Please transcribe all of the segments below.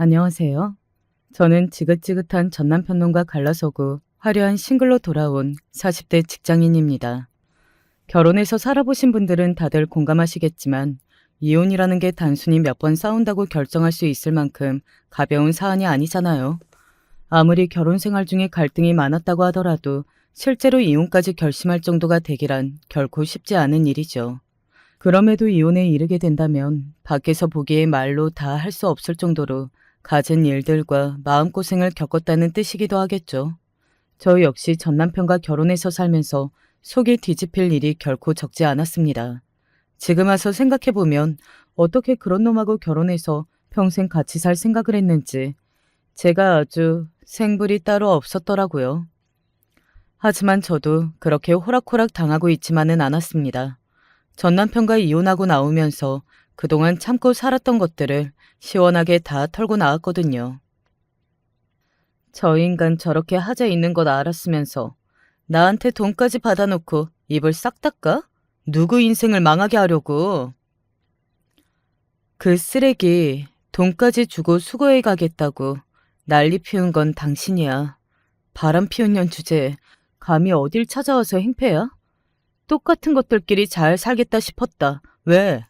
안녕하세요. 저는 지긋지긋한 전남편놈과 갈라서고 화려한 싱글로 돌아온 40대 직장인입니다. 결혼해서 살아보신 분들은 다들 공감하시겠지만 이혼이라는 게 단순히 몇 번 싸운다고 결정할 수 있을 만큼 가벼운 사안이 아니잖아요. 아무리 결혼 생활 중에 갈등이 많았다고 하더라도 실제로 이혼까지 결심할 정도가 되기란 결코 쉽지 않은 일이죠. 그럼에도 이혼에 이르게 된다면 밖에서 보기에 말로 다 할 수 없을 정도로 갖은 일들과 마음고생을 겪었다는 뜻이기도 하겠죠. 저 역시 전 남편과 결혼해서 살면서 속이 뒤집힐 일이 결코 적지 않았습니다. 지금 와서 생각해보면 어떻게 그런 놈하고 결혼해서 평생 같이 살 생각을 했는지 제가 아주 생불이 따로 없었더라고요. 하지만 저도 그렇게 호락호락 당하고 있지만은 않았습니다. 전 남편과 이혼하고 나오면서 그동안 참고 살았던 것들을 시원하게 다 털고 나왔거든요. 저 인간 저렇게 하자 있는 것 알았으면서 나한테 돈까지 받아놓고 입을 싹 닦아? 누구 인생을 망하게 하려고. 그 쓰레기 돈까지 주고 수거해 가겠다고 난리 피운 건 당신이야. 바람 피운 년 주제에 감히 어딜 찾아와서 행패야? 똑같은 것들끼리 잘 살겠다 싶었다. 왜?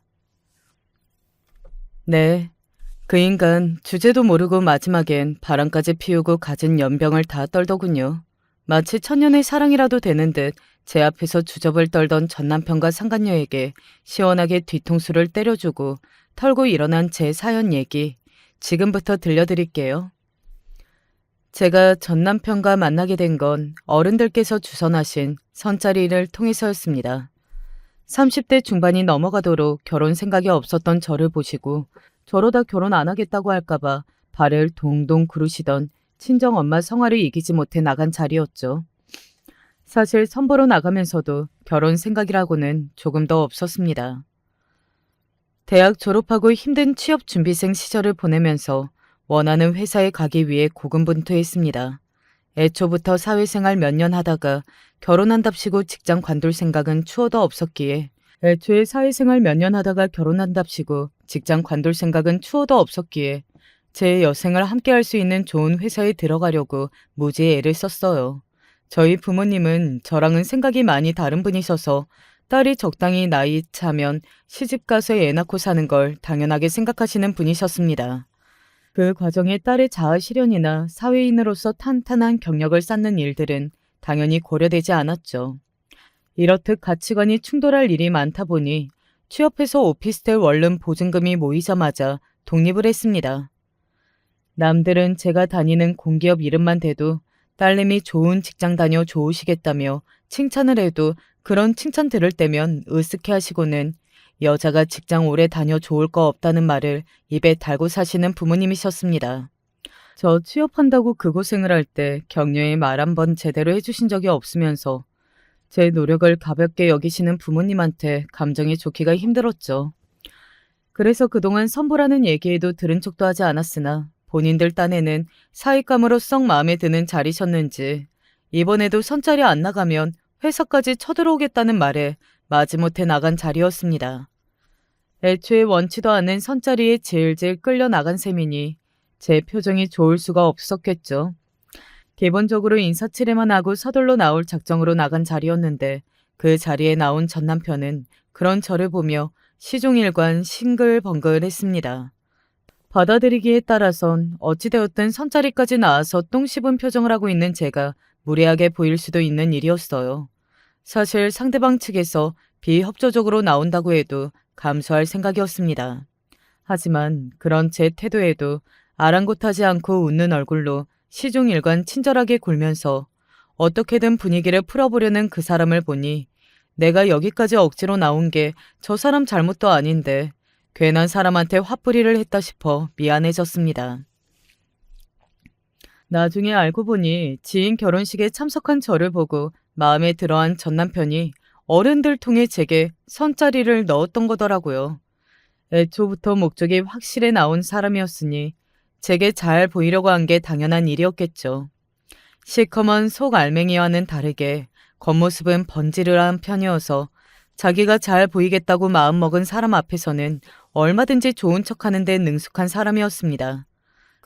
네. 그 인간 주제도 모르고 마지막엔 바람까지 피우고 갖은 연병을 다 떨더군요. 마치 천년의 사랑이라도 되는 듯 제 앞에서 주접을 떨던 전 남편과 상간녀에게 시원하게 뒤통수를 때려주고 털고 일어난 제 사연 얘기 지금부터 들려드릴게요. 제가 전 남편과 만나게 된 건 어른들께서 주선하신 선자리를 통해서였습니다. 30대 중반이 넘어가도록 결혼 생각이 없었던 저를 보시고 저러다 결혼 안 하겠다고 할까봐 발을 동동 구르시던 친정엄마 성화를 이기지 못해 나간 자리였죠. 사실 선보러 나가면서도 결혼 생각이라고는 조금 더 없었습니다. 대학 졸업하고 힘든 취업 준비생 시절을 보내면서 원하는 회사에 가기 위해 고군분투했습니다. 애초부터 사회생활 몇 년 하다가 결혼한답시고 직장 관둘 생각은 추호도 없었기에 애초에 사회생활 몇 년 하다가 결혼한답시고 직장 관둘 생각은 추호도 없었기에 제 여생을 함께할 수 있는 좋은 회사에 들어가려고 무지의 애를 썼어요. 저희 부모님은 저랑은 생각이 많이 다른 분이셔서 딸이 적당히 나이 차면 시집가서 애 낳고 사는 걸 당연하게 생각하시는 분이셨습니다. 그 과정에 딸의 자아 실현이나 사회인으로서 탄탄한 경력을 쌓는 일들은 당연히 고려되지 않았죠. 이렇듯 가치관이 충돌할 일이 많다 보니 취업해서 오피스텔 원룸 보증금이 모이자마자 독립을 했습니다. 남들은 제가 다니는 공기업 이름만 대도 딸내미 좋은 직장 다녀 좋으시겠다며 칭찬을 해도 그런 칭찬 들을 때면 으쓱해 하시고는 여자가 직장 오래 다녀 좋을 거 없다는 말을 입에 달고 사시는 부모님이셨습니다. 저 취업한다고 그 고생을 할 때 격려의 말 한 번 제대로 해주신 적이 없으면서 제 노력을 가볍게 여기시는 부모님한테 감정이 좋기가 힘들었죠. 그래서 그동안 선보라는 얘기에도 들은 척도 하지 않았으나 본인들 딴에는 사익감으로 썩 마음에 드는 자리셨는지 이번에도 선자리 안 나가면 회사까지 쳐들어오겠다는 말에 마지못해 나간 자리였습니다. 애초에 원치도 않은 선자리에 질질 끌려 나간 셈이니 제 표정이 좋을 수가 없었겠죠. 기본적으로 인사치레만 하고 서둘러 나올 작정으로 나간 자리였는데 그 자리에 나온 전 남편은 그런 저를 보며 시종일관 싱글벙글했습니다. 받아들이기에 따라선 어찌되었든 선자리까지 나와서 똥 씹은 표정을 하고 있는 제가 무례하게 보일 수도 있는 일이었어요. 사실 상대방 측에서 비협조적으로 나온다고 해도 감수할 생각이었습니다. 하지만 그런 제 태도에도 아랑곳하지 않고 웃는 얼굴로 시종일관 친절하게 굴면서 어떻게든 분위기를 풀어보려는 그 사람을 보니 내가 여기까지 억지로 나온 게 저 사람 잘못도 아닌데 괜한 사람한테 화풀이를 했다 싶어 미안해졌습니다. 나중에 알고 보니 지인 결혼식에 참석한 저를 보고 마음에 들어한 전 남편이 어른들 통해 제게 선자리를 넣었던 거더라고요. 애초부터 목적이 확실해 나온 사람이었으니 제게 잘 보이려고 한 게 당연한 일이었겠죠. 시커먼 속 알맹이와는 다르게 겉모습은 번지르르한 편이어서 자기가 잘 보이겠다고 마음먹은 사람 앞에서는 얼마든지 좋은 척하는 데 능숙한 사람이었습니다.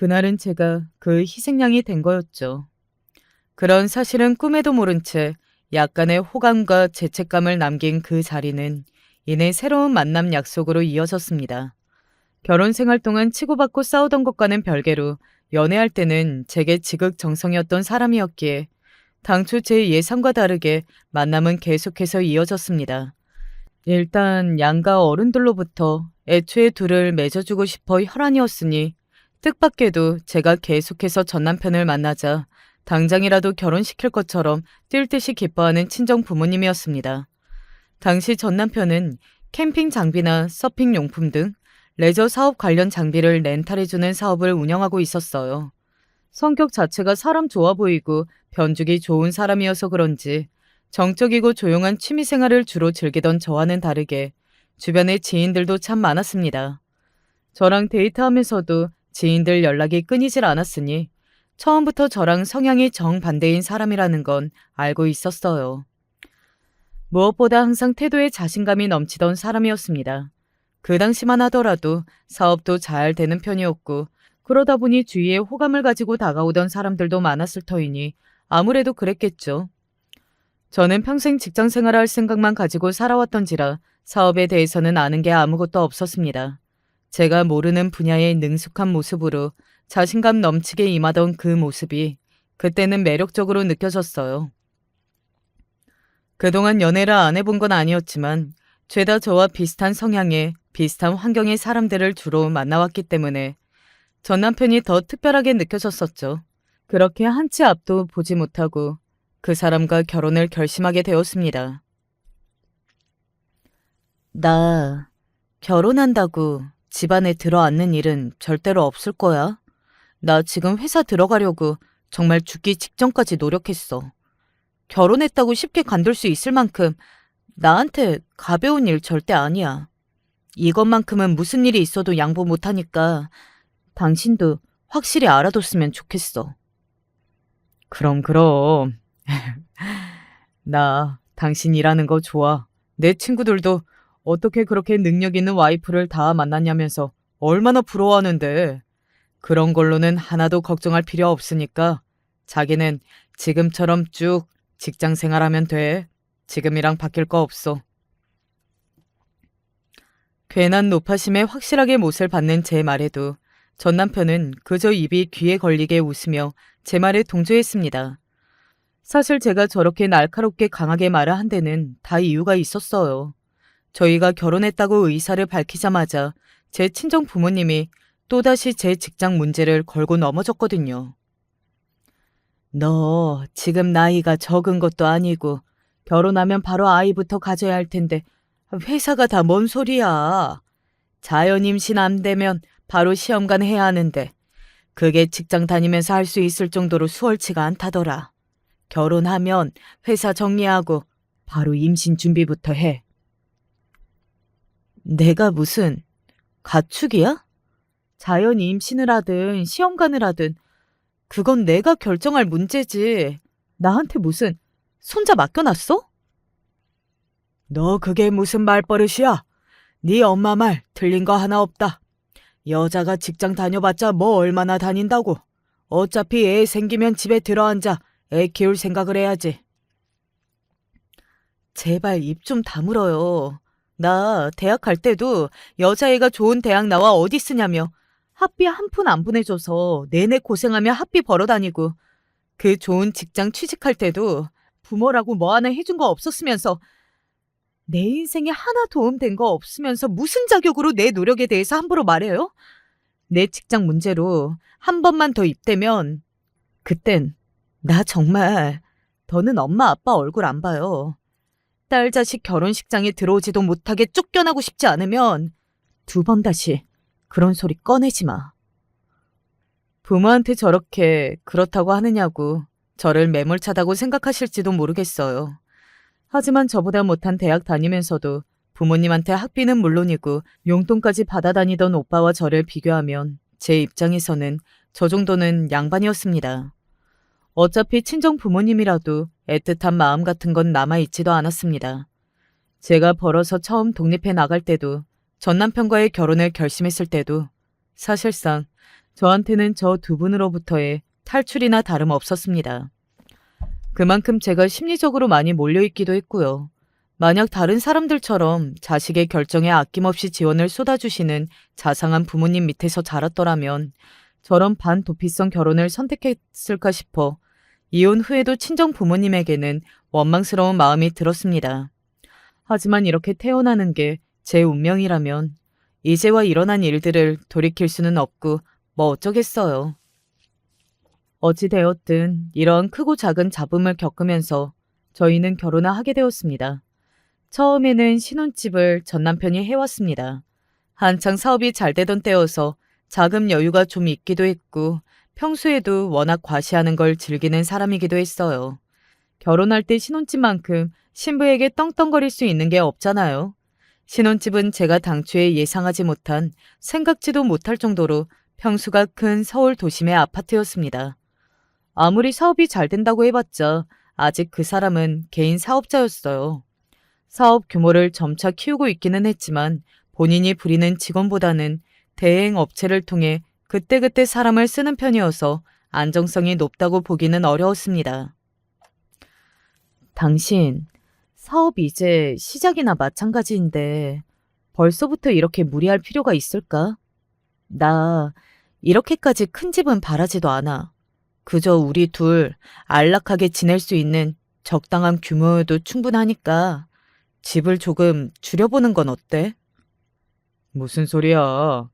그날은 제가 그 희생양이 된 거였죠. 그런 사실은 꿈에도 모른 채 약간의 호감과 죄책감을 남긴 그 자리는 이내 새로운 만남 약속으로 이어졌습니다. 결혼 생활 동안 치고받고 싸우던 것과는 별개로 연애할 때는 제게 지극정성이었던 사람이었기에 당초 제 예상과 다르게 만남은 계속해서 이어졌습니다. 일단 양가 어른들로부터 애초에 둘을 맺어주고 싶어 혈안이었으니 뜻밖에도 제가 계속해서 전 남편을 만나자 당장이라도 결혼시킬 것처럼 뛸 듯이 기뻐하는 친정 부모님이었습니다. 당시 전 남편은 캠핑 장비나 서핑 용품 등 레저 사업 관련 장비를 렌탈해주는 사업을 운영하고 있었어요. 성격 자체가 사람 좋아 보이고 변죽이 좋은 사람이어서 그런지 정적이고 조용한 취미생활을 주로 즐기던 저와는 다르게 주변에 지인들도 참 많았습니다. 저랑 데이트하면서도 지인들 연락이 끊이질 않았으니 처음부터 저랑 성향이 정반대인 사람이라는 건 알고 있었어요. 무엇보다 항상 태도에 자신감이 넘치던 사람이었습니다. 그 당시만 하더라도 사업도 잘 되는 편이었고 그러다 보니 주위에 호감을 가지고 다가오던 사람들도 많았을 터이니 아무래도 그랬겠죠. 저는 평생 직장 생활을 할 생각만 가지고 살아왔던지라 사업에 대해서는 아는 게 아무것도 없었습니다. 제가 모르는 분야의 능숙한 모습으로 자신감 넘치게 임하던 그 모습이 그때는 매력적으로 느껴졌어요. 그동안 연애를 안 해본 건 아니었지만 죄다 저와 비슷한 성향의 비슷한 환경의 사람들을 주로 만나왔기 때문에 전 남편이 더 특별하게 느껴졌었죠. 그렇게 한 치 앞도 보지 못하고 그 사람과 결혼을 결심하게 되었습니다. 나 결혼한다고 집안에 들어앉는 일은 절대로 없을 거야. 나 지금 회사 들어가려고 정말 죽기 직전까지 노력했어. 결혼했다고 쉽게 관둘 수 있을 만큼 나한테 가벼운 일 절대 아니야. 이것만큼은 무슨 일이 있어도 양보 못하니까 당신도 확실히 알아뒀으면 좋겠어. 그럼. 나 당신 일하는 거 좋아. 내 친구들도 어떻게 그렇게 능력 있는 와이프를 다 만났냐면서 얼마나 부러워하는데. 그런 걸로는 하나도 걱정할 필요 없으니까 자기는 지금처럼 쭉 직장 생활하면 돼. 지금이랑 바뀔 거 없어. 괜한 노파심에 확실하게 못을 받는 제 말에도 전 남편은 그저 입이 귀에 걸리게 웃으며 제 말에 동조했습니다. 사실 제가 저렇게 날카롭게 강하게 말을 한 데는 다 이유가 있었어요. 저희가 결혼했다고 의사를 밝히자마자 제 친정 부모님이 또다시 제 직장 문제를 걸고 넘어졌거든요. 너 지금 나이가 적은 것도 아니고 결혼하면 바로 아이부터 가져야 할 텐데 회사가 다 뭔 소리야. 자연 임신 안 되면 바로 시험관 해야 하는데 그게 직장 다니면서 할 수 있을 정도로 수월치가 않다더라. 결혼하면 회사 정리하고 바로 임신 준비부터 해. 내가 무슨 가축이야? 자연 임신을 하든 시험관을 하든 그건 내가 결정할 문제지. 나한테 무슨 손자 맡겨놨어? 너 그게 무슨 말버릇이야? 네 엄마 말 틀린 거 하나 없다. 여자가 직장 다녀봤자 뭐 얼마나 다닌다고. 어차피 애 생기면 집에 들어앉아 애 키울 생각을 해야지. 제발 입 좀 다물어요. 나 대학 갈 때도 여자애가 좋은 대학 나와 어디 쓰냐며 학비 한 푼 안 보내줘서 내내 고생하며 학비 벌어다니고 그 좋은 직장 취직할 때도 부모라고 뭐 하나 해준 거 없었으면서 내 인생에 하나 도움된 거 없으면서 무슨 자격으로 내 노력에 대해서 함부로 말해요? 내 직장 문제로 한 번만 더 입대면 그땐 나 정말 더는 엄마 아빠 얼굴 안 봐요. 딸 자식 결혼식장에 들어오지도 못하게 쫓겨나고 싶지 않으면 두 번 다시 그런 소리 꺼내지 마. 부모한테 저렇게 그렇다고 하느냐고 저를 매몰차다고 생각하실지도 모르겠어요. 하지만 저보다 못한 대학 다니면서도 부모님한테 학비는 물론이고 용돈까지 받아다니던 오빠와 저를 비교하면 제 입장에서는 저 정도는 양반이었습니다. 어차피 친정 부모님이라도 애틋한 마음 같은 건 남아있지도 않았습니다. 제가 벌어서 처음 독립해 나갈 때도 전 남편과의 결혼을 결심했을 때도 사실상 저한테는 저 두 분으로부터의 탈출이나 다름없었습니다. 그만큼 제가 심리적으로 많이 몰려있기도 했고요. 만약 다른 사람들처럼 자식의 결정에 아낌없이 지원을 쏟아주시는 자상한 부모님 밑에서 자랐더라면 저런 반도피성 결혼을 선택했을까 싶어 이혼 후에도 친정 부모님에게는 원망스러운 마음이 들었습니다. 하지만 이렇게 태어나는 게 제 운명이라면 이제와 일어난 일들을 돌이킬 수는 없고 뭐 어쩌겠어요. 어찌되었든 이런 크고 작은 잡음을 겪으면서 저희는 결혼을 하게 되었습니다. 처음에는 신혼집을 전 남편이 해왔습니다. 한창 사업이 잘 되던 때여서 자금 여유가 좀 있기도 했고 평소에도 워낙 과시하는 걸 즐기는 사람이기도 했어요. 결혼할 때 신혼집만큼 신부에게 떵떵거릴 수 있는 게 없잖아요. 신혼집은 제가 당초에 예상하지 못한 생각지도 못할 정도로 평수가 큰 서울 도심의 아파트였습니다. 아무리 사업이 잘 된다고 해봤자 아직 그 사람은 개인 사업자였어요. 사업 규모를 점차 키우고 있기는 했지만 본인이 부리는 직원보다는 대행 업체를 통해 그때그때 사람을 쓰는 편이어서 안정성이 높다고 보기는 어려웠습니다. 당신, 사업 이제 시작이나 마찬가지인데 벌써부터 이렇게 무리할 필요가 있을까? 나 이렇게까지 큰 집은 바라지도 않아. 그저 우리 둘 안락하게 지낼 수 있는 적당한 규모여도 충분하니까 집을 조금 줄여보는 건 어때? 무슨 소리야.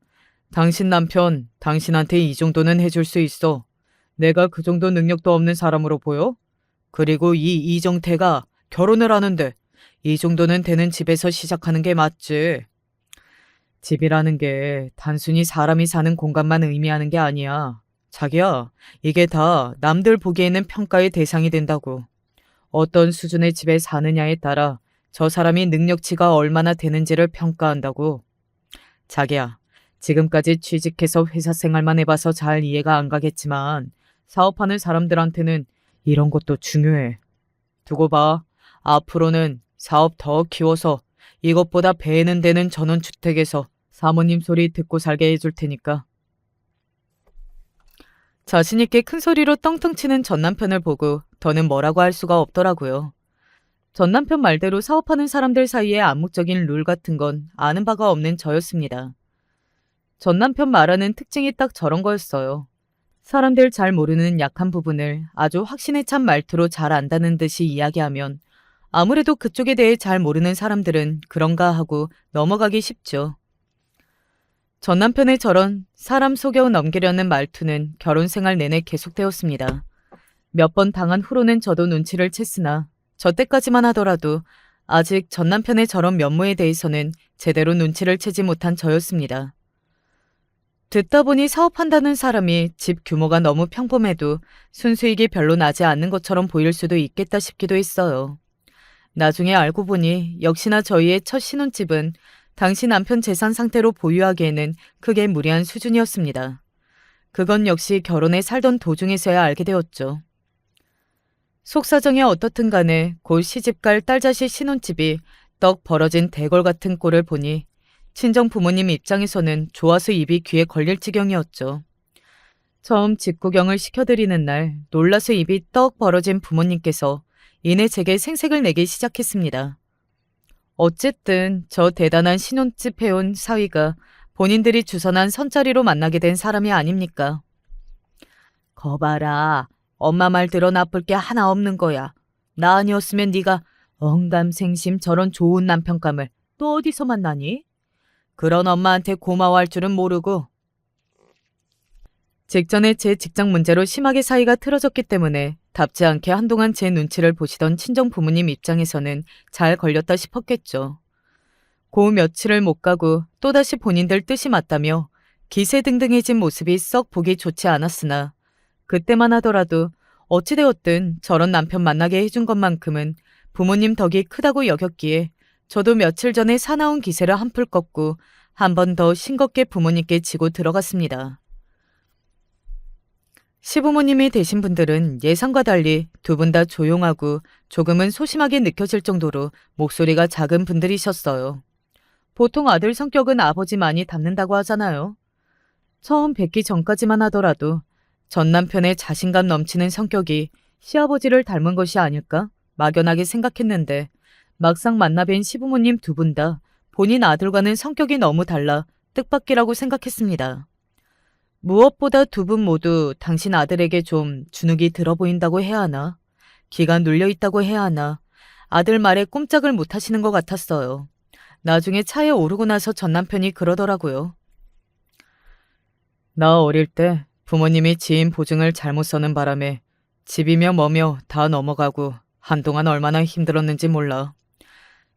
당신 남편, 당신한테 이 정도는 해줄 수 있어. 내가 그 정도 능력도 없는 사람으로 보여? 그리고 이 이정태가 결혼을 하는데 이 정도는 되는 집에서 시작하는 게 맞지. 집이라는 게 단순히 사람이 사는 공간만 의미하는 게 아니야. 자기야, 이게 다 남들 보기에는 평가의 대상이 된다고. 어떤 수준의 집에 사느냐에 따라 저 사람이 능력치가 얼마나 되는지를 평가한다고. 자기야, 지금까지 취직해서 회사 생활만 해봐서 잘 이해가 안 가겠지만 사업하는 사람들한테는 이런 것도 중요해. 두고 봐. 앞으로는 사업 더 키워서 이것보다 배는 되는 전원주택에서 사모님 소리 듣고 살게 해줄 테니까. 자신있게 큰 소리로 떵떵 치는 전 남편을 보고 더는 뭐라고 할 수가 없더라고요. 전 남편 말대로 사업하는 사람들 사이에 암묵적인 룰 같은 건 아는 바가 없는 저였습니다. 전 남편 말하는 특징이 딱 저런 거였어요. 사람들 잘 모르는 약한 부분을 아주 확신에 찬 말투로 잘 안다는 듯이 이야기하면 아무래도 그쪽에 대해 잘 모르는 사람들은 그런가 하고 넘어가기 쉽죠. 전 남편의 저런 사람 속여 넘기려는 말투는 결혼 생활 내내 계속되었습니다. 몇 번 당한 후로는 저도 눈치를 챘으나 저 때까지만 하더라도 아직 전 남편의 저런 면모에 대해서는 제대로 눈치를 채지 못한 저였습니다. 듣다 보니 사업한다는 사람이 집 규모가 너무 평범해도 순수익이 별로 나지 않는 것처럼 보일 수도 있겠다 싶기도 했어요. 나중에 알고 보니 역시나 저희의 첫 신혼집은 당시 남편 재산 상태로 보유하기에는 크게 무리한 수준이었습니다. 그건 역시 결혼에 살던 도중에서야 알게 되었죠. 속사정이 어떻든 간에 곧 시집갈 딸자식 신혼집이 떡 벌어진 대궐 같은 꼴을 보니 친정 부모님 입장에서는 좋아서 입이 귀에 걸릴 지경이었죠. 처음 집 구경을 시켜드리는 날 놀라서 입이 떡 벌어진 부모님께서 이내 제게 생색을 내기 시작했습니다. 어쨌든 저 대단한 신혼집 해온 사위가 본인들이 주선한 선자리로 만나게 된 사람이 아닙니까? 거봐라. 엄마 말 들어 나쁠 게 하나 없는 거야. 나 아니었으면 네가 언감생심 저런 좋은 남편감을 또 어디서 만나니? 그런 엄마한테 고마워할 줄은 모르고. 직전에 제 직장 문제로 심하게 사이가 틀어졌기 때문에 답지 않게 한동안 제 눈치를 보시던 친정 부모님 입장에서는 잘 걸렸다 싶었겠죠. 고 며칠을 못 가고 또다시 본인들 뜻이 맞다며 기세등등해진 모습이 썩 보기 좋지 않았으나 그때만 하더라도 어찌되었든 저런 남편 만나게 해준 것만큼은 부모님 덕이 크다고 여겼기에 저도 며칠 전에 사나운 기세를 한풀 꺾고 한 번 더 싱겁게 부모님께 지고 들어갔습니다. 시부모님이 되신 분들은 예상과 달리 두 분 다 조용하고 조금은 소심하게 느껴질 정도로 목소리가 작은 분들이셨어요. 보통 아들 성격은 아버지 많이 닮는다고 하잖아요. 처음 뵙기 전까지만 하더라도 전 남편의 자신감 넘치는 성격이 시아버지를 닮은 것이 아닐까 막연하게 생각했는데 막상 만나 뵌 시부모님 두 분 다 본인 아들과는 성격이 너무 달라 뜻밖이라고 생각했습니다. 무엇보다 두 분 모두 당신 아들에게 좀 주눅이 들어 보인다고 해야 하나? 기가 눌려 있다고 해야 하나? 아들 말에 꼼짝을 못 하시는 것 같았어요. 나중에 차에 오르고 나서 전 남편이 그러더라고요. 나 어릴 때 부모님이 지인 보증을 잘못 서는 바람에 집이며 뭐며 다 넘어가고 한동안 얼마나 힘들었는지 몰라.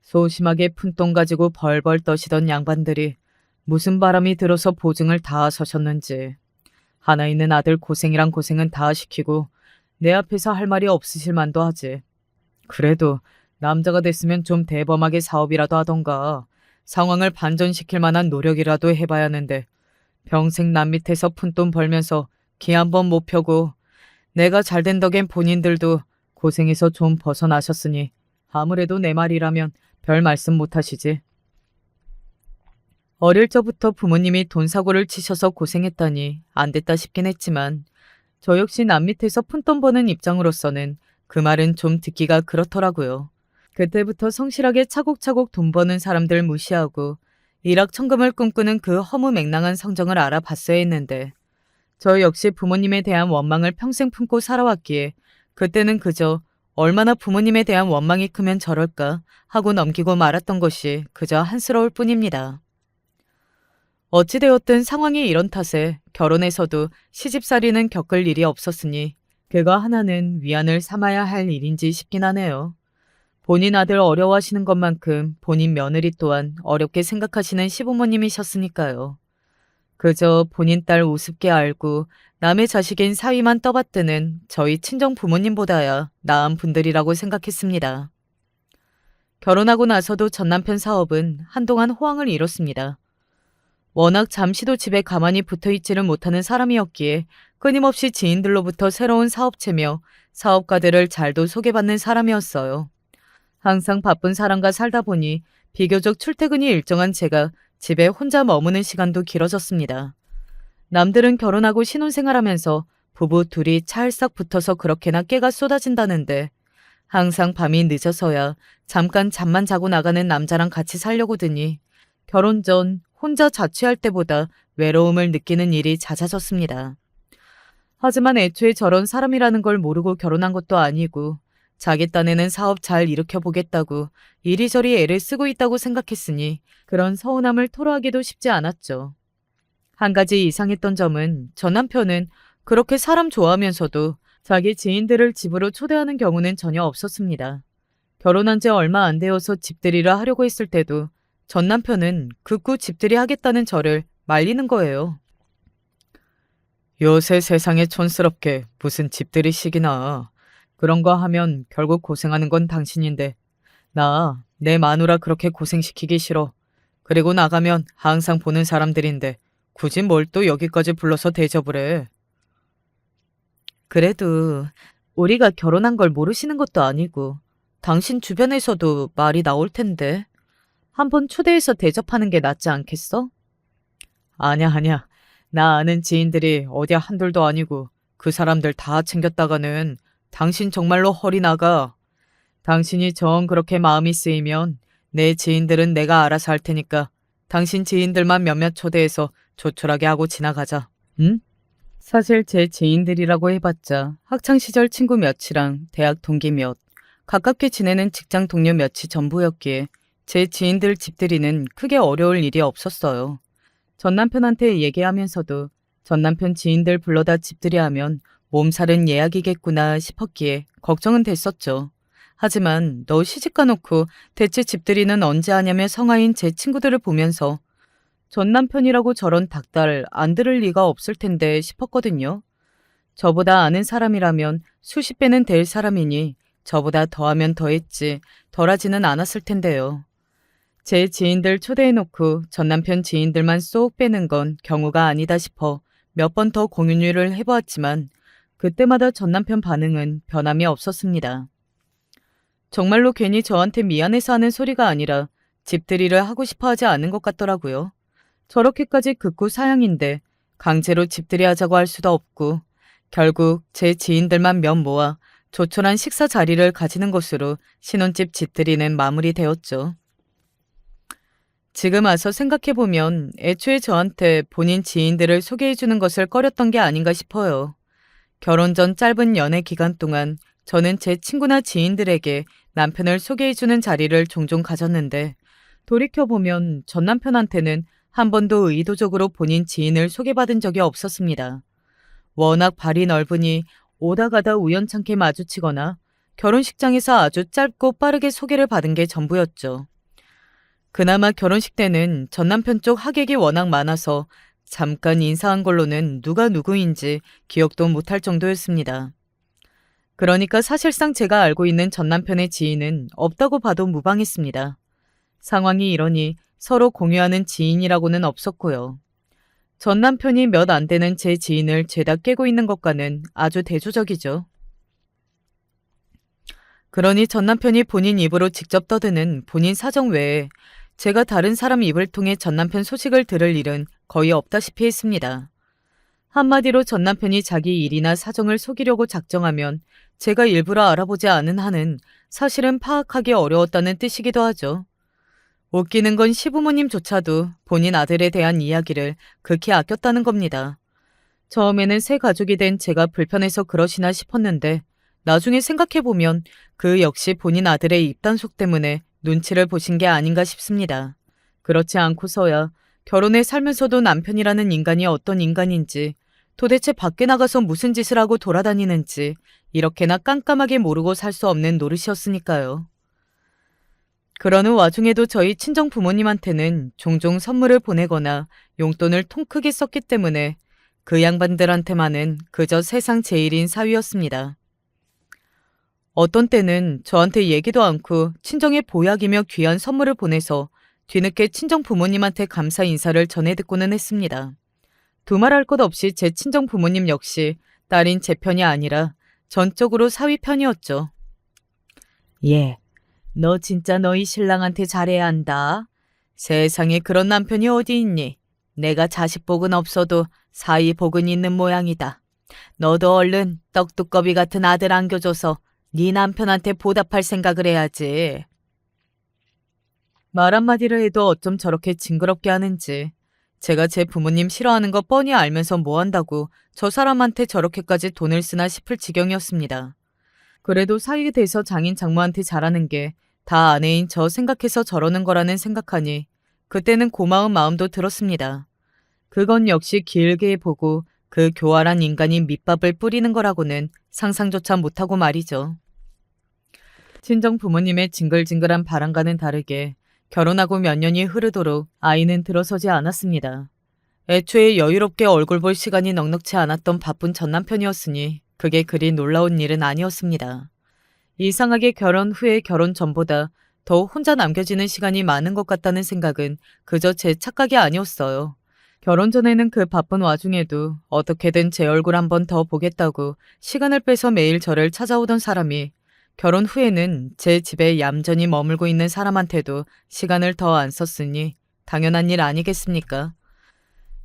소심하게 푼돈 가지고 벌벌 떠시던 양반들이 무슨 바람이 들어서 보증을 다 서셨는지. 하나 있는 아들 고생이란 고생은 다 시키고 내 앞에서 할 말이 없으실 만도 하지. 그래도 남자가 됐으면 좀 대범하게 사업이라도 하던가 상황을 반전시킬 만한 노력이라도 해봐야 하는데 평생 남 밑에서 푼돈 벌면서 기 한 번 못 펴고 내가 잘된 덕엔 본인들도 고생해서 좀 벗어나셨으니 아무래도 내 말이라면 별 말씀 못 하시지. 어릴 적부터 부모님이 돈 사고를 치셔서 고생했다니 안 됐다 싶긴 했지만 저 역시 남 밑에서 푼돈 버는 입장으로서는 그 말은 좀 듣기가 그렇더라고요. 그때부터 성실하게 차곡차곡 돈 버는 사람들 무시하고 일확천금을 꿈꾸는 그 허무맹랑한 성정을 알아봤어야 했는데 저 역시 부모님에 대한 원망을 평생 품고 살아왔기에 그때는 그저 얼마나 부모님에 대한 원망이 크면 저럴까 하고 넘기고 말았던 것이 그저 한스러울 뿐입니다. 어찌되었든 상황이 이런 탓에 결혼해서도 시집살이는 겪을 일이 없었으니 그거 하나는 위안을 삼아야 할 일인지 싶긴 하네요. 본인 아들 어려워하시는 것만큼 본인 며느리 또한 어렵게 생각하시는 시부모님이셨으니까요. 그저 본인 딸 우습게 알고 남의 자식인 사위만 떠받드는 저희 친정 부모님보다야 나은 분들이라고 생각했습니다. 결혼하고 나서도 전 남편 사업은 한동안 호황을 이뤘습니다. 워낙 잠시도 집에 가만히 붙어있지를 못하는 사람이었기에 끊임없이 지인들로부터 새로운 사업체며 사업가들을 잘도 소개받는 사람이었어요. 항상 바쁜 사람과 살다 보니 비교적 출퇴근이 일정한 제가 집에 혼자 머무는 시간도 길어졌습니다. 남들은 결혼하고 신혼생활하면서 부부 둘이 찰싹 붙어서 그렇게나 깨가 쏟아진다는데 항상 밤이 늦어서야 잠깐 잠만 자고 나가는 남자랑 같이 살려고 드니 결혼 전 혼자 자취할 때보다 외로움을 느끼는 일이 잦아졌습니다. 하지만 애초에 저런 사람이라는 걸 모르고 결혼한 것도 아니고 자기 딴에는 사업 잘 일으켜보겠다고 이리저리 애를 쓰고 있다고 생각했으니 그런 서운함을 토로하기도 쉽지 않았죠. 한 가지 이상했던 점은 전 남편은 그렇게 사람 좋아하면서도 자기 지인들을 집으로 초대하는 경우는 전혀 없었습니다. 결혼한 지 얼마 안 되어서 집들이를 하려고 했을 때도 전 남편은 극구 집들이 하겠다는 저를 말리는 거예요. 요새 세상에 촌스럽게 무슨 집들이식이나 그런 거 하면 결국 고생하는 건 당신인데 나 내 마누라 그렇게 고생시키기 싫어. 그리고 나가면 항상 보는 사람들인데 굳이 뭘 또 여기까지 불러서 대접을 해. 그래도 우리가 결혼한 걸 모르시는 것도 아니고 당신 주변에서도 말이 나올 텐데 한번 초대해서 대접하는 게 낫지 않겠어? 아냐. 나 아는 지인들이 어디 한둘도 아니고 그 사람들 다 챙겼다가는 당신 정말로 허리 나가. 당신이 정 그렇게 마음이 쓰이면 내 지인들은 내가 알아서 할 테니까 당신 지인들만 몇몇 초대해서 조촐하게 하고 지나가자. 응? 사실 제 지인들이라고 해봤자 학창시절 친구 몇이랑 대학 동기 몇, 가깝게 지내는 직장 동료 몇이 전부였기에 제 지인들 집들이는 크게 어려울 일이 없었어요. 전 남편한테 얘기하면서도 전 남편 지인들 불러다 집들이 하면 몸살은 예약이겠구나 싶었기에 걱정은 됐었죠. 하지만 너 시집가 놓고 대체 집들이는 언제 하냐며 성화인 제 친구들을 보면서 전 남편이라고 저런 닭달 안 들을 리가 없을 텐데 싶었거든요. 저보다 아는 사람이라면 수십 배는 될 사람이니 저보다 더하면 더했지 덜하지는 않았을 텐데요. 제 지인들 초대해놓고 전 남편 지인들만 쏙 빼는 건 경우가 아니다 싶어 몇 번 더 공유를 해보았지만 그때마다 전 남편 반응은 변함이 없었습니다. 정말로 괜히 저한테 미안해서 하는 소리가 아니라 집들이를 하고 싶어 하지 않은 것 같더라고요. 저렇게까지 극구 사양인데 강제로 집들이 하자고 할 수도 없고 결국 제 지인들만 몇 모아 조촐한 식사 자리를 가지는 것으로 신혼집 집들이는 마무리되었죠. 지금 와서 생각해보면 애초에 저한테 본인 지인들을 소개해주는 것을 꺼렸던 게 아닌가 싶어요. 결혼 전 짧은 연애 기간 동안 저는 제 친구나 지인들에게 남편을 소개해주는 자리를 종종 가졌는데 돌이켜보면 전 남편한테는 한 번도 의도적으로 본인 지인을 소개받은 적이 없었습니다. 워낙 발이 넓으니 오다 가다 우연찮게 마주치거나 결혼식장에서 아주 짧고 빠르게 소개를 받은 게 전부였죠. 그나마 결혼식 때는 전 남편 쪽 하객이 워낙 많아서 잠깐 인사한 걸로는 누가 누구인지 기억도 못할 정도였습니다. 그러니까 사실상 제가 알고 있는 전 남편의 지인은 없다고 봐도 무방했습니다. 상황이 이러니 서로 공유하는 지인이라고는 없었고요. 전 남편이 몇 안 되는 제 지인을 죄다 깨고 있는 것과는 아주 대조적이죠. 그러니 전 남편이 본인 입으로 직접 떠드는 본인 사정 외에 제가 다른 사람 입을 통해 전 남편 소식을 들을 일은 거의 없다시피 했습니다. 한마디로 전 남편이 자기 일이나 사정을 속이려고 작정하면 제가 일부러 알아보지 않은 한은 사실은 파악하기 어려웠다는 뜻이기도 하죠. 웃기는 건 시부모님조차도 본인 아들에 대한 이야기를 극히 아꼈다는 겁니다. 처음에는 새 가족이 된 제가 불편해서 그러시나 싶었는데 나중에 생각해보면 그 역시 본인 아들의 입단속 때문에 눈치를 보신 게 아닌가 싶습니다. 그렇지 않고서야 결혼해 살면서도 남편이라는 인간이 어떤 인간인지 도대체 밖에 나가서 무슨 짓을 하고 돌아다니는지 이렇게나 깜깜하게 모르고 살 수 없는 노릇이었으니까요. 그러는 와중에도 저희 친정 부모님한테는 종종 선물을 보내거나 용돈을 통 크게 썼기 때문에 그 양반들한테만은 그저 세상 제일인 사위였습니다. 어떤 때는 저한테 얘기도 않고 친정에 보약이며 귀한 선물을 보내서 뒤늦게 친정 부모님한테 감사 인사를 전해 듣고는 했습니다. 두말할 것 없이 제 친정 부모님 역시 딸인 제 편이 아니라 전적으로 사위 편이었죠. 예, 너 진짜 너희 신랑한테 잘해야 한다. 세상에 그런 남편이 어디 있니? 내가 자식 복은 없어도 사위 복은 있는 모양이다. 너도 얼른 떡두꺼비 같은 아들 안겨줘서 네 남편한테 보답할 생각을 해야지. 말 한마디를 해도 어쩜 저렇게 징그럽게 하는지. 제가 제 부모님 싫어하는 거 뻔히 알면서 뭐 한다고 저 사람한테 저렇게까지 돈을 쓰나 싶을 지경이었습니다. 그래도 사위가 돼서 장인 장모한테 잘하는 게 다 아내인 저 생각해서 저러는 거라는 생각하니 그때는 고마운 마음도 들었습니다. 그건 역시 길게 보고 그 교활한 인간이 밑밥을 뿌리는 거라고는 상상조차 못하고 말이죠. 친정 부모님의 징글징글한 바람과는 다르게 결혼하고 몇 년이 흐르도록 아이는 들어서지 않았습니다. 애초에 여유롭게 얼굴 볼 시간이 넉넉치 않았던 바쁜 전 남편이었으니 그게 그리 놀라운 일은 아니었습니다. 이상하게 결혼 후에 결혼 전보다 더 혼자 남겨지는 시간이 많은 것 같다는 생각은 그저 제 착각이 아니었어요. 결혼 전에는 그 바쁜 와중에도 어떻게든 제 얼굴 한번 더 보겠다고 시간을 빼서 매일 저를 찾아오던 사람이 결혼 후에는 제 집에 얌전히 머물고 있는 사람한테도 시간을 더 안 썼으니 당연한 일 아니겠습니까?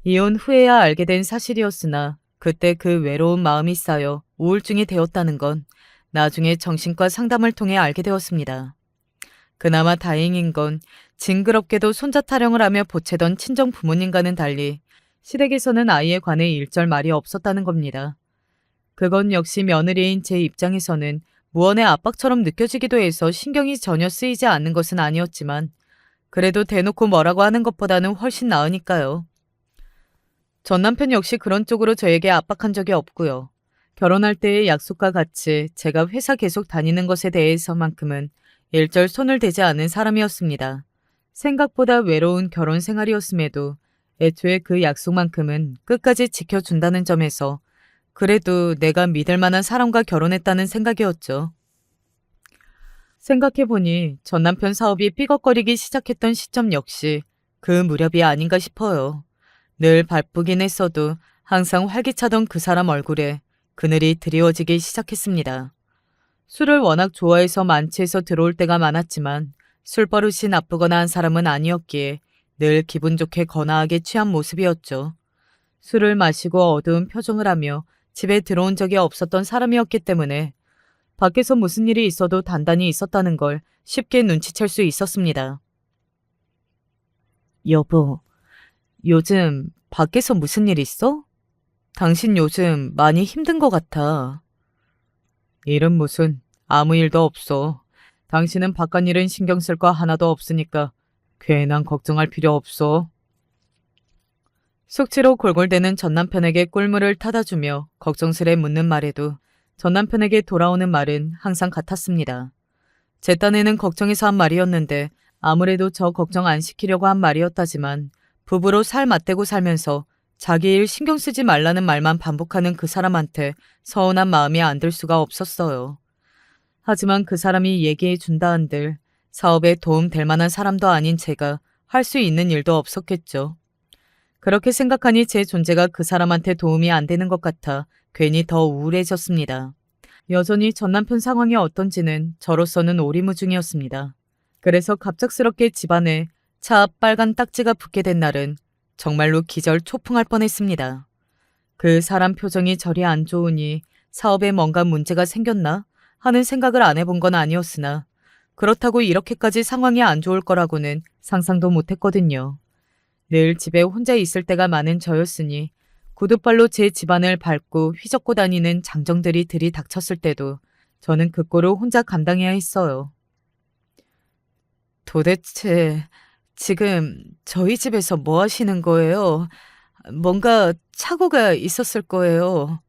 이혼 후에야 알게 된 사실이었으나 그때 그 외로운 마음이 쌓여 우울증이 되었다는 건 나중에 정신과 상담을 통해 알게 되었습니다. 그나마 다행인 건 징그럽게도 손자 타령을 하며 보채던 친정 부모님과는 달리 시댁에서는 아이에 관해 일절 말이 없었다는 겁니다. 그건 역시 며느리인 제 입장에서는 무언의 압박처럼 느껴지기도 해서 신경이 전혀 쓰이지 않는 것은 아니었지만 그래도 대놓고 뭐라고 하는 것보다는 훨씬 나으니까요. 전 남편 역시 그런 쪽으로 저에게 압박한 적이 없고요. 결혼할 때의 약속과 같이 제가 회사 계속 다니는 것에 대해서만큼은 일절 손을 대지 않은 사람이었습니다. 생각보다 외로운 결혼 생활이었음에도 애초에 그 약속만큼은 끝까지 지켜준다는 점에서 그래도 내가 믿을 만한 사람과 결혼했다는 생각이었죠. 생각해보니 전 남편 사업이 삐걱거리기 시작했던 시점 역시 그 무렵이 아닌가 싶어요. 늘 바쁘긴 했어도 항상 활기차던 그 사람 얼굴에 그늘이 드리워지기 시작했습니다. 술을 워낙 좋아해서 만취해서 들어올 때가 많았지만 술버릇이 나쁘거나 한 사람은 아니었기에 늘 기분 좋게 거나하게 취한 모습이었죠. 술을 마시고 어두운 표정을 하며 집에 들어온 적이 없었던 사람이었기 때문에 밖에서 무슨 일이 있어도 단단히 있었다는 걸 쉽게 눈치챌 수 있었습니다. 여보, 요즘 밖에서 무슨 일 있어? 당신 요즘 많이 힘든 것 같아. 일은 무슨, 아무 일도 없어. 당신은 바깥 일은 신경 쓸 거 하나도 없으니까 괜한 걱정할 필요 없어. 숙취로 골골대는 전남편에게 꿀물을 타다 주며 걱정스레 묻는 말에도 전남편에게 돌아오는 말은 항상 같았습니다. 제 딴에는 걱정해서 한 말이었는데 아무래도 저 걱정 안 시키려고 한 말이었다지만 부부로 살 맞대고 살면서 자기 일 신경 쓰지 말라는 말만 반복하는 그 사람한테 서운한 마음이 안 들 수가 없었어요. 하지만 그 사람이 얘기해 준다 한들 사업에 도움 될 만한 사람도 아닌 제가 할 수 있는 일도 없었겠죠. 그렇게 생각하니 제 존재가 그 사람한테 도움이 안 되는 것 같아 괜히 더 우울해졌습니다. 여전히 전 남편 상황이 어떤지는 저로서는 오리무중이었습니다. 그래서 갑작스럽게 집안에 차 앞 빨간 딱지가 붙게 된 날은 정말로 기절 초풍할 뻔했습니다. 그 사람 표정이 저리 안 좋으니 사업에 뭔가 문제가 생겼나 하는 생각을 안 해본 건 아니었으나 그렇다고 이렇게까지 상황이 안 좋을 거라고는 상상도 못했거든요. 늘 집에 혼자 있을 때가 많은 저였으니 구두발로 제 집안을 밟고 휘젓고 다니는 장정들이 들이닥쳤을 때도 저는 그 꼴을 혼자 감당해야 했어요. 도대체 지금 저희 집에서 뭐 하시는 거예요? 뭔가 착오가 있었을 거예요.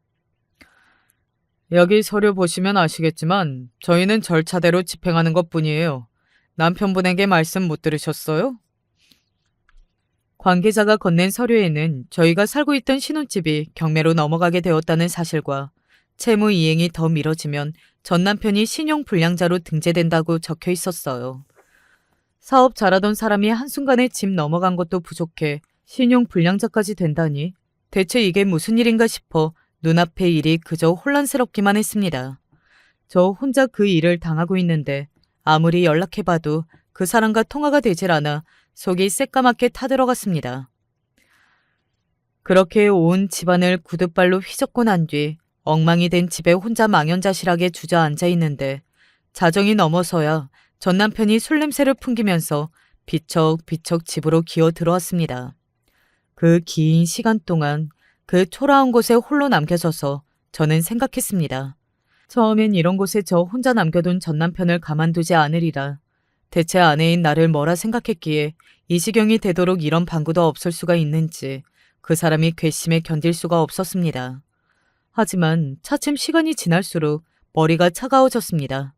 여기 서류 보시면 아시겠지만 저희는 절차대로 집행하는 것뿐이에요. 남편분에게 말씀 못 들으셨어요? 관계자가 건넨 서류에는 저희가 살고 있던 신혼집이 경매로 넘어가게 되었다는 사실과 채무 이행이 더 미뤄지면 전 남편이 신용불량자로 등재된다고 적혀 있었어요. 사업 잘하던 사람이 한순간에 집 넘어간 것도 부족해 신용불량자까지 된다니 대체 이게 무슨 일인가 싶어 눈앞의 일이 그저 혼란스럽기만 했습니다. 저 혼자 그 일을 당하고 있는데 아무리 연락해봐도 그 사람과 통화가 되질 않아 속이 새까맣게 타들어갔습니다. 그렇게 온 집안을 구둣발로 휘젓고 난 뒤 엉망이 된 집에 혼자 망연자실하게 주저앉아 있는데 자정이 넘어서야 전 남편이 술 냄새를 풍기면서 비척비척 집으로 기어 들어왔습니다. 그 긴 시간 동안 그 초라한 곳에 홀로 남겨져서 저는 생각했습니다. 처음엔 이런 곳에 저 혼자 남겨둔 전 남편을 가만두지 않으리라. 대체 아내인 나를 뭐라 생각했기에 이 지경이 되도록 이런 방구도 없을 수가 있는지 그 사람이 괘씸해 견딜 수가 없었습니다. 하지만 차츰 시간이 지날수록 머리가 차가워졌습니다.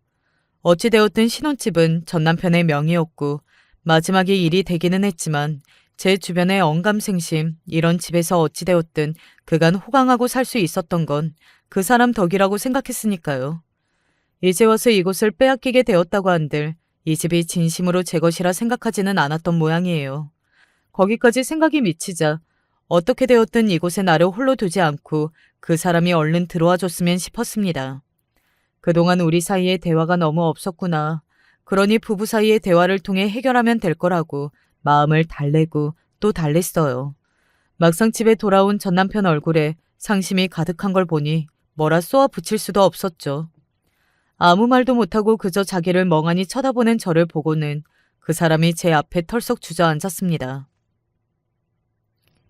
어찌되었든 신혼집은 전 남편의 명의였고 마지막에 일이 되기는 했지만 제 주변에 언감생심 이런 집에서 어찌되었든 그간 호강하고 살 수 있었던 건 그 사람 덕이라고 생각했으니까요. 이제 와서 이곳을 빼앗기게 되었다고 한들 이 집이 진심으로 제 것이라 생각하지는 않았던 모양이에요. 거기까지 생각이 미치자 어떻게 되었든 이곳에 나를 홀로 두지 않고 그 사람이 얼른 들어와 줬으면 싶었습니다. 그동안 우리 사이에 대화가 너무 없었구나. 그러니 부부 사이의 대화를 통해 해결하면 될 거라고 마음을 달래고 또 달랬어요. 막상 집에 돌아온 전 남편 얼굴에 상심이 가득한 걸 보니 뭐라 쏘아 붙일 수도 없었죠. 아무 말도 못하고 그저 자기를 멍하니 쳐다보는 저를 보고는 그 사람이 제 앞에 털썩 주저앉았습니다.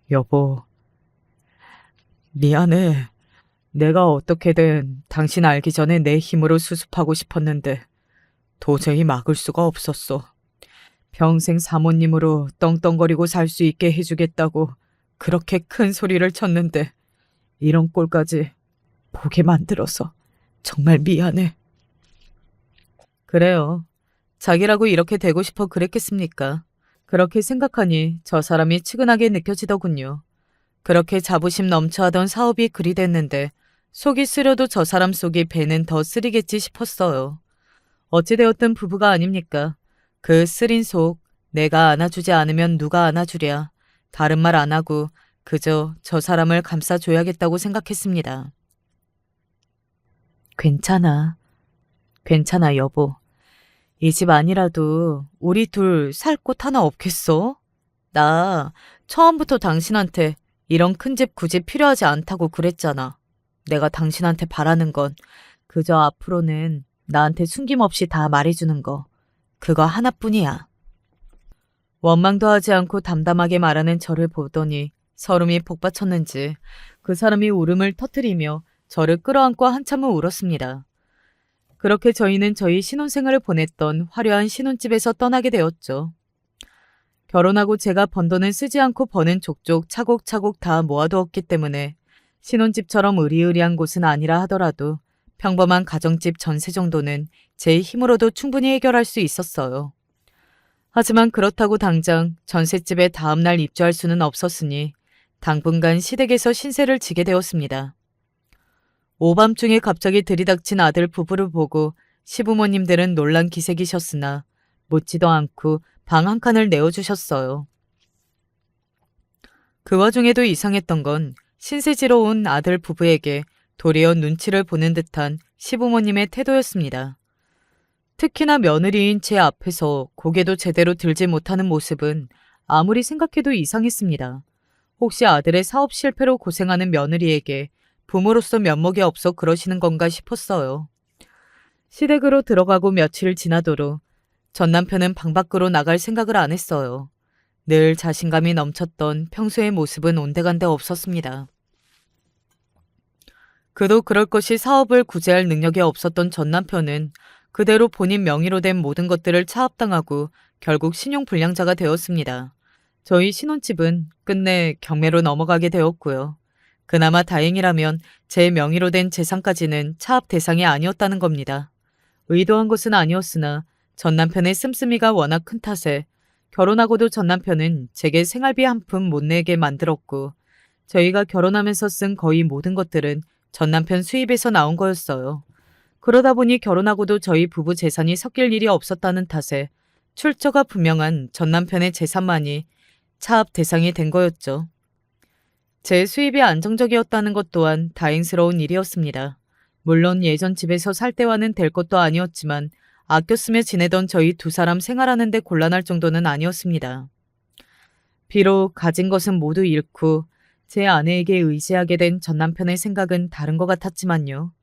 여보, 미안해. 내가 어떻게든 당신 알기 전에 내 힘으로 수습하고 싶었는데 도저히 막을 수가 없었어. 평생 사모님으로 떵떵거리고 살 수 있게 해주겠다고 그렇게 큰 소리를 쳤는데 이런 꼴까지 보게 만들어서 정말 미안해. 그래요. 자기라고 이렇게 되고 싶어 그랬겠습니까? 그렇게 생각하니 저 사람이 측은하게 느껴지더군요. 그렇게 자부심 넘쳐하던 사업이 그리 됐는데 속이 쓰려도 저 사람 속이 배는 더 쓰리겠지 싶었어요. 어찌되었든 부부가 아닙니까? 그 쓰린 속 내가 안아주지 않으면 누가 안아주랴. 다른 말 안 하고 그저 저 사람을 감싸줘야겠다고 생각했습니다. 괜찮아. 괜찮아, 여보. 이 집 아니라도 우리 둘 살 곳 하나 없겠어? 나 처음부터 당신한테 이런 큰 집 굳이 필요하지 않다고 그랬잖아. 내가 당신한테 바라는 건 그저 앞으로는 나한테 숨김없이 다 말해주는 거. 그거 하나뿐이야. 원망도 하지 않고 담담하게 말하는 저를 보더니 설움이 복받쳤는지 그 사람이 울음을 터뜨리며 저를 끌어안고 한참을 울었습니다. 그렇게 저희는 저희 신혼생활을 보냈던 화려한 신혼집에서 떠나게 되었죠. 결혼하고 제가 번 돈은 쓰지 않고 버는 족족 차곡차곡 다 모아두었기 때문에 신혼집처럼 으리으리한 곳은 아니라 하더라도 평범한 가정집 전세 정도는 제 힘으로도 충분히 해결할 수 있었어요. 하지만 그렇다고 당장 전셋집에 다음날 입주할 수는 없었으니 당분간 시댁에서 신세를 지게 되었습니다. 오밤중에 갑자기 들이닥친 아들 부부를 보고 시부모님들은 놀란 기색이셨으나 묻지도 않고 방 한 칸을 내어주셨어요. 그 와중에도 이상했던 건 신세지러 온 아들 부부에게 도리어 눈치를 보는 듯한 시부모님의 태도였습니다. 특히나 며느리인 제 앞에서 고개도 제대로 들지 못하는 모습은 아무리 생각해도 이상했습니다. 혹시 아들의 사업 실패로 고생하는 며느리에게 부모로서 면목이 없어 그러시는 건가 싶었어요. 시댁으로 들어가고 며칠 지나도록 전 남편은 방 밖으로 나갈 생각을 안 했어요. 늘 자신감이 넘쳤던 평소의 모습은 온데간데 없었습니다. 그도 그럴 것이 사업을 구제할 능력이 없었던 전 남편은 그대로 본인 명의로 된 모든 것들을 차압당하고 결국 신용불량자가 되었습니다. 저희 신혼집은 끝내 경매로 넘어가게 되었고요. 그나마 다행이라면 제 명의로 된 재산까지는 차압 대상이 아니었다는 겁니다. 의도한 것은 아니었으나 전 남편의 씀씀이가 워낙 큰 탓에 결혼하고도 전 남편은 제게 생활비 한 푼 못 내게 만들었고 저희가 결혼하면서 쓴 거의 모든 것들은 전 남편 수입에서 나온 거였어요. 그러다 보니 결혼하고도 저희 부부 재산이 섞일 일이 없었다는 탓에 출처가 분명한 전 남편의 재산만이 차압 대상이 된 거였죠. 제 수입이 안정적이었다는 것 또한 다행스러운 일이었습니다. 물론 예전 집에서 살 때와는 될 것도 아니었지만 아껴 쓰며 지내던 저희 두 사람 생활하는 데 곤란할 정도는 아니었습니다. 비록 가진 것은 모두 잃고 제 아내에게 의지하게 된 전 남편의 생각은 다른 것 같았지만요.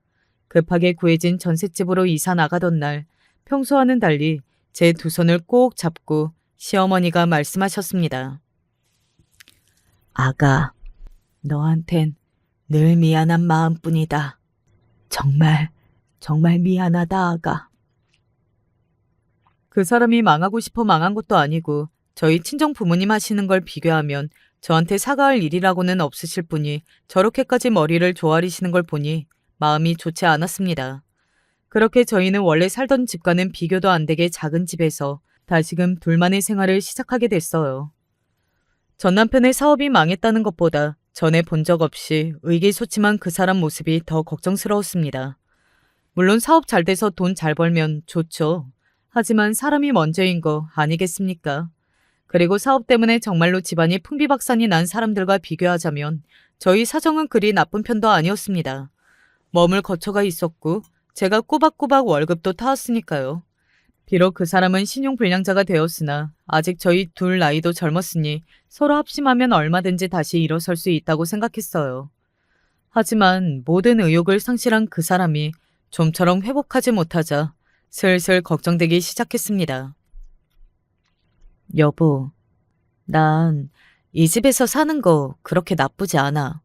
급하게 구해진 전셋집으로 이사 나가던 날 평소와는 달리 제 두 손을 꼭 잡고 시어머니가 말씀하셨습니다. 아가, 너한텐 늘 미안한 마음뿐이다. 정말 미안하다, 아가. 그 사람이 망하고 싶어 망한 것도 아니고 저희 친정 부모님 하시는 걸 비교하면 저한테 사과할 일이라고는 없으실 분이 저렇게까지 머리를 조아리시는 걸 보니 마음이 좋지 않았습니다. 그렇게 저희는 원래 살던 집과는 비교도 안 되게 작은 집에서 다시금 둘만의 생활을 시작하게 됐어요. 전 남편의 사업이 망했다는 것보다 전에 본 적 없이 의기소침한 그 사람 모습이 더 걱정스러웠습니다. 물론 사업 잘 돼서 돈 잘 벌면 좋죠. 하지만 사람이 먼저인 거 아니겠습니까? 그리고 사업 때문에 정말로 집안이 풍비박산이 난 사람들과 비교하자면 저희 사정은 그리 나쁜 편도 아니었습니다. 머물 거처가 있었고 제가 꼬박꼬박 월급도 타왔으니까요. 비록 그 사람은 신용불량자가 되었으나 아직 저희 둘 나이도 젊었으니 서로 합심하면 얼마든지 다시 일어설 수 있다고 생각했어요. 하지만 모든 의욕을 상실한 그 사람이 좀처럼 회복하지 못하자 슬슬 걱정되기 시작했습니다. 여보, 난 이 집에서 사는 거 그렇게 나쁘지 않아.